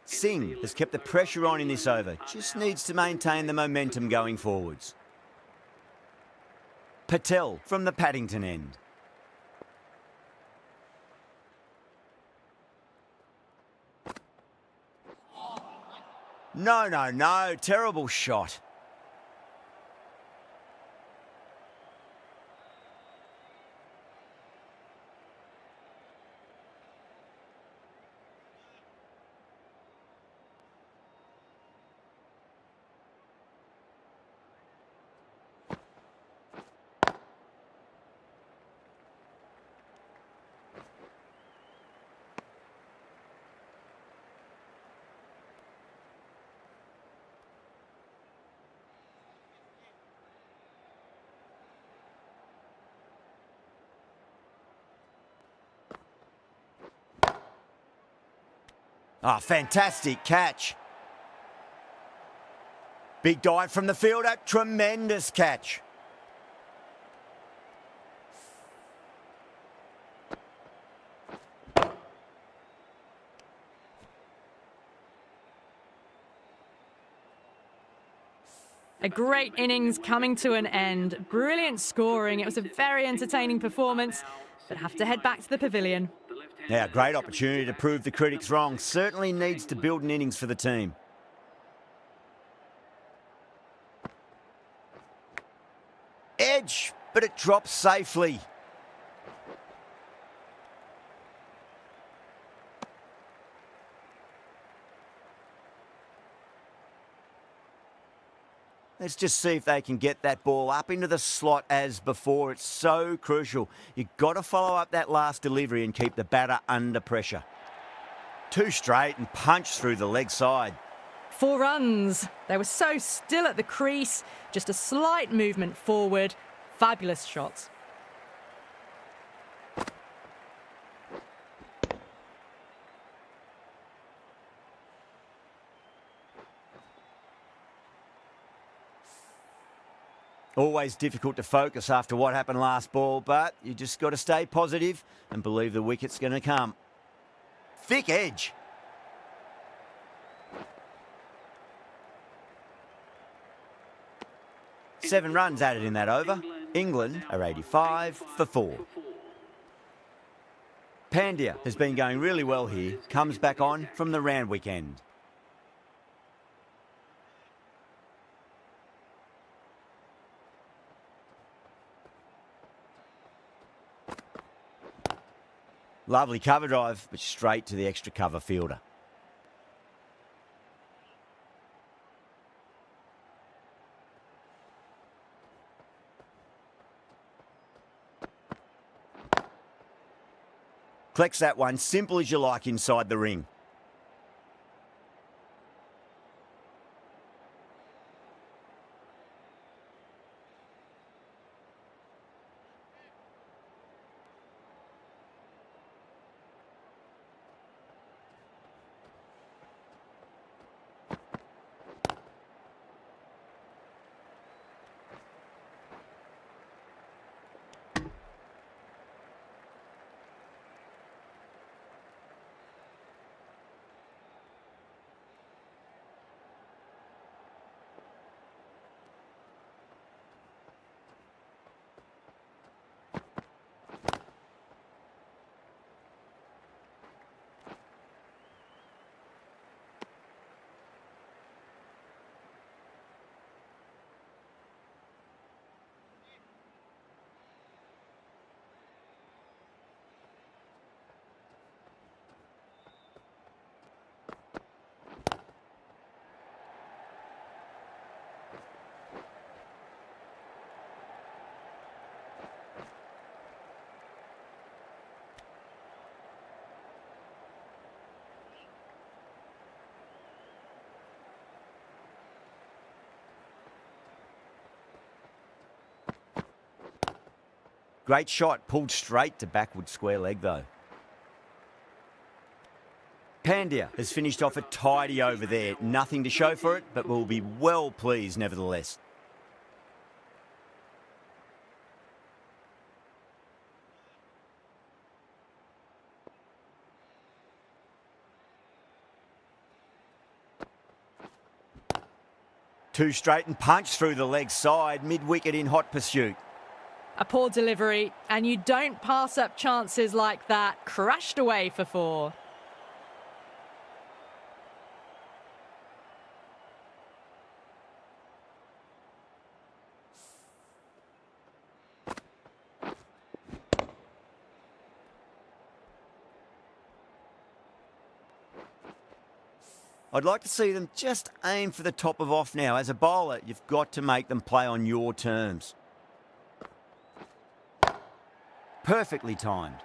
Singh has kept the pressure on in this over. Just needs to maintain the momentum going forwards. Patel from the Paddington end. No. Terrible shot. Oh, fantastic catch. Big dive from the fielder. Tremendous catch. A great innings coming to an end. Brilliant scoring. It was a very entertaining performance, but have to head back to the pavilion. Now, great opportunity to prove the critics wrong. Certainly needs to build an innings for the team. Edge, but it drops safely. Let's just see if they can get that ball up into the slot as before. It's so crucial. You've got to follow up that last delivery and keep the batter under pressure. 2 straight and punch through the leg side. 4 runs. They were so still at the crease. Just a slight movement forward. Fabulous shots. Always difficult to focus after what happened last ball, but you just got to stay positive and believe the wicket's going to come. Thick edge. Seven runs added in that over. England are 85 for 4. Pandya has been going really well here. Comes back on from the Randwick end. Lovely cover drive, but straight to the extra cover fielder. Collects that one, simple as you like inside the ring. Great shot, pulled straight to backward square leg though. Pandya has finished off a tidy over there. Nothing to show for it, but will be well pleased nevertheless. Two straight and punch through the leg side, mid-wicket in hot pursuit. A poor delivery, and you don't pass up chances like that. Crashed away for 4. I'd like to see them just aim for the top of off now. As a bowler, you've got to make them play on your terms. Perfectly timed.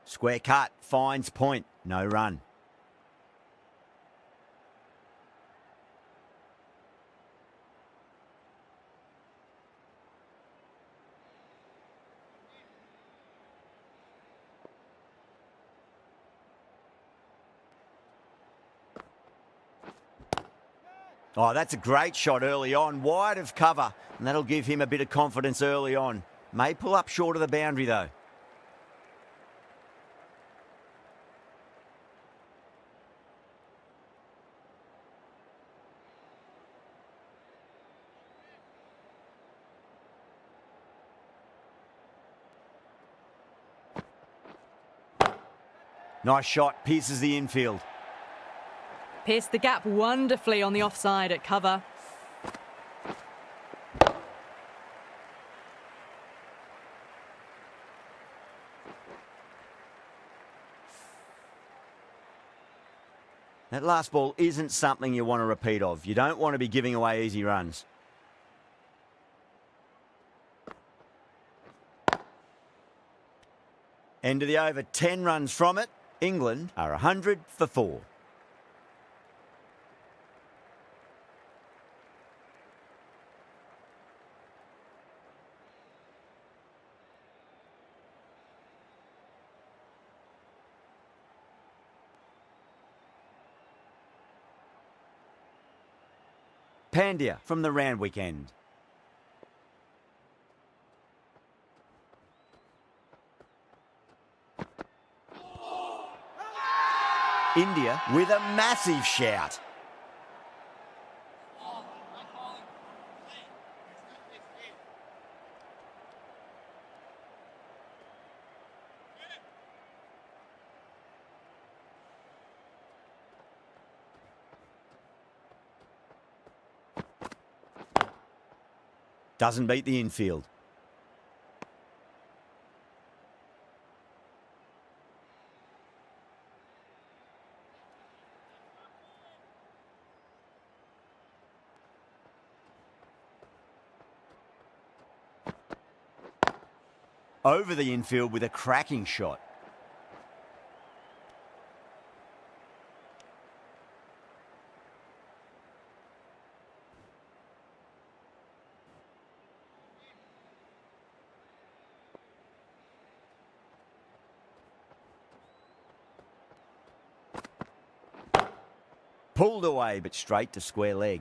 Square cut, finds point, no run. Oh, that's a great shot early on, wide of cover, and that'll give him a bit of confidence early on. May pull up short of the boundary though. Nice shot, pierces the infield. Pierced the gap wonderfully on the offside at cover. That last ball isn't something you want to repeat of. You don't want to be giving away easy runs. End of the over, 10 runs from it. England are 100 for 4. Pandya from the Randwick end. India with a massive shout. Doesn't beat the infield. Over the infield with a cracking shot. Pulled away, but straight to square leg.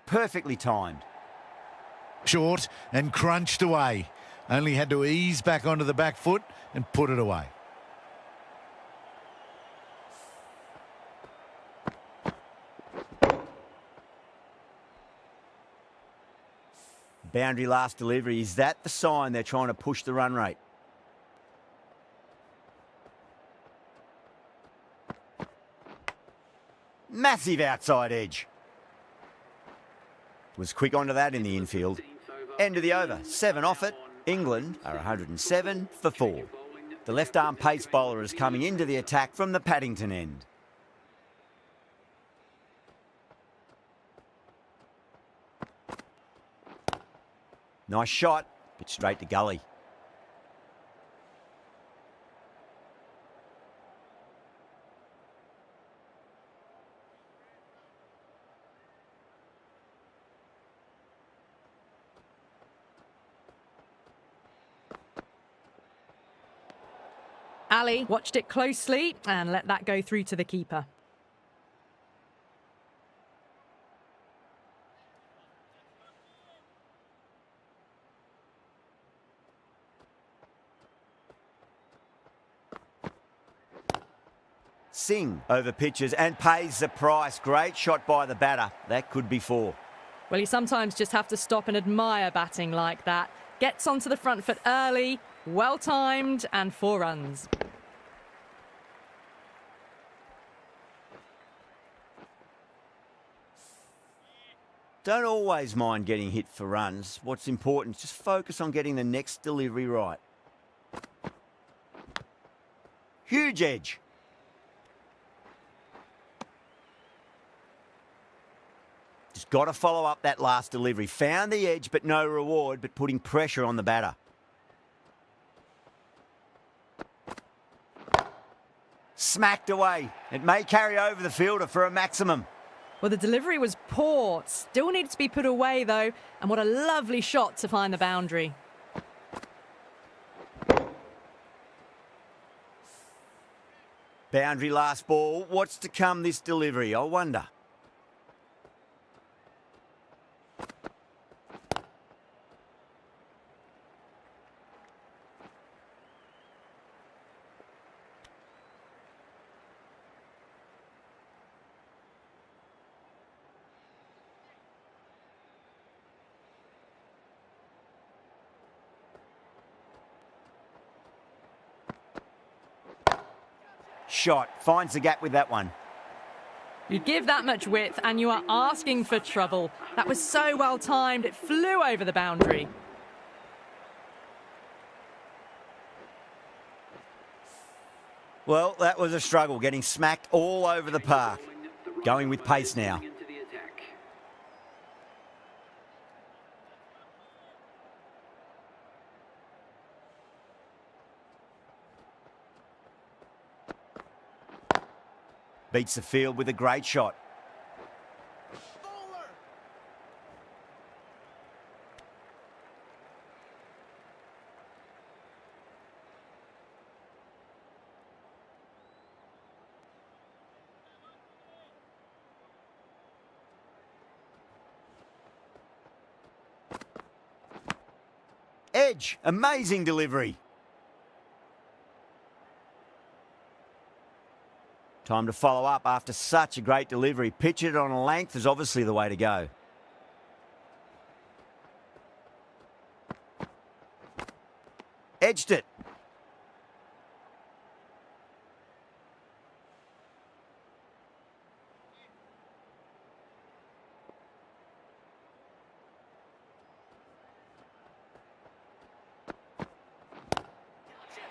Perfectly timed. Short and crunched away. Only had to ease back onto the back foot and put it away. Boundary last delivery. Is that the sign they're trying to push the run rate? Massive outside edge. Was quick onto that in the infield. End of the over. 7 off it. England are 107 for 4. The left-arm pace bowler is coming into the attack from the Paddington end. Nice shot, but straight to gully. Ali watched it closely and let that go through to the keeper. Singh over pitches and pays the price. Great shot by the batter. That could be 4. Well, you sometimes just have to stop and admire batting like that. Gets onto the front foot early, well timed, and 4 runs. Don't always mind getting hit for runs. What's important is just focus on getting the next delivery right. Huge edge. Just got to follow up that last delivery. Found the edge, but no reward, but putting pressure on the batter. Smacked away. It may carry over the fielder for a maximum. Well, the delivery was poor. Still needed to be put away, though. And what a lovely shot to find the boundary. Boundary last ball. What's to come this delivery, I wonder? Shot. Finds the gap with that one. You give that much width and you are asking for trouble. That was so well timed, it flew over the boundary. Well, that was a struggle, getting smacked all over the park. Going with pace now. Beats the field with a great shot. Edge, amazing delivery. Time to follow up after such a great delivery. Pitch it on a length is obviously the way to go. Edged it.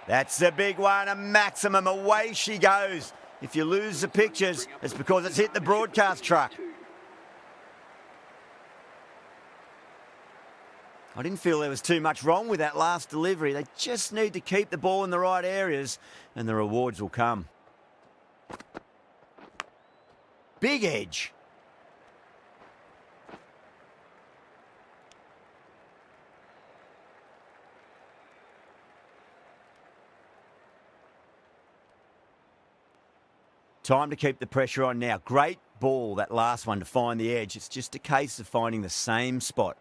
That's the big one, a maximum. Away she goes. If you lose the pictures, it's because it's hit the broadcast truck. I didn't feel there was too much wrong with that last delivery. They just need to keep the ball in the right areas and the rewards will come. Big edge. Time to keep the pressure on now. Great ball, that last one, to find the edge. It's just a case of finding the same spot.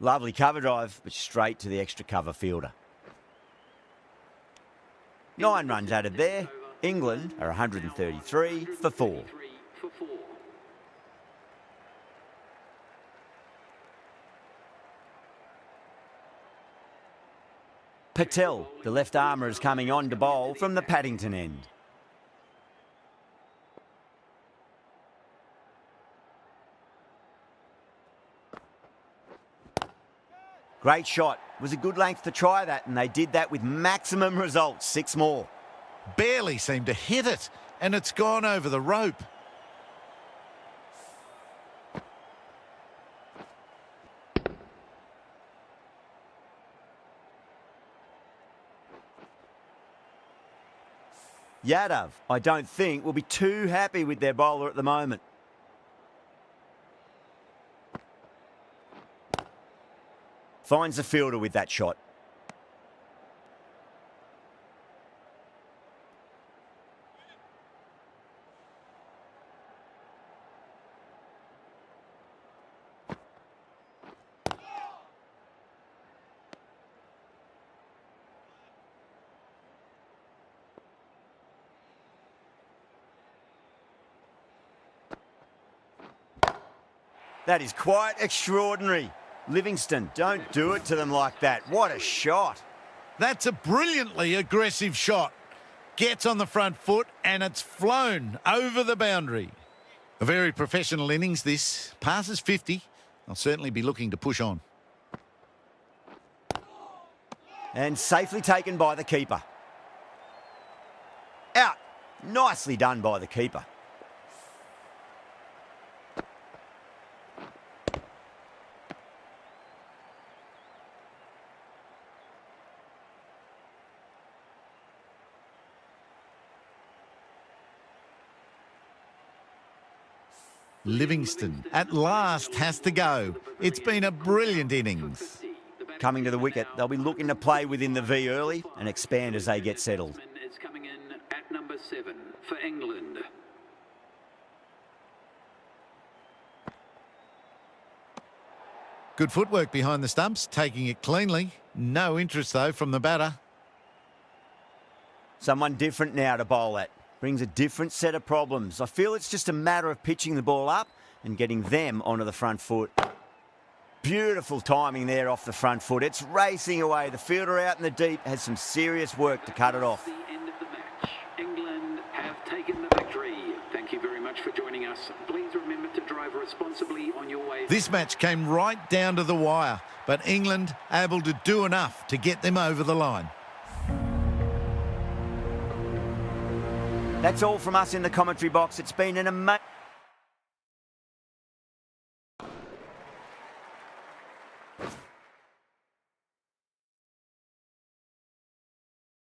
Lovely cover drive, but straight to the extra cover fielder. 9 runs added there. England are 133 for 4. Patel, the left armour, is coming on to bowl from the Paddington end. Great shot. It was a good length to try that, and they did that with maximum results. 6 more. Barely seemed to hit it, and it's gone over the rope. Yadav, I don't think, will be too happy with their bowler at the moment. Finds the fielder with that shot. That is quite extraordinary. Livingston, don't do it to them like that. What a shot. That's a brilliantly aggressive shot. Gets on the front foot and it's flown over the boundary. A very professional innings this. Passes 50. I'll certainly be looking to push on. And safely taken by the keeper. Out. Nicely done by the keeper. Livingston at last has to go. It's been a brilliant innings. Coming to the wicket, they'll be looking to play within the V early and expand as they get settled. Is coming in at number 7 for England. Good footwork behind the stumps, taking it cleanly. No interest, though, from the batter. Someone different now to bowl at. Brings a different set of problems. I feel it's just a matter of pitching the ball up and getting them onto the front foot. Beautiful timing there off the front foot. It's racing away. The fielder out in the deep has some serious work to cut it off. The end of the match. England have taken the victory. Thank you very much for joining us. Please remember to drive responsibly on your way. This match came right down to the wire, but England able to do enough to get them over the line. That's all from us in the commentary box. It's been an amazing...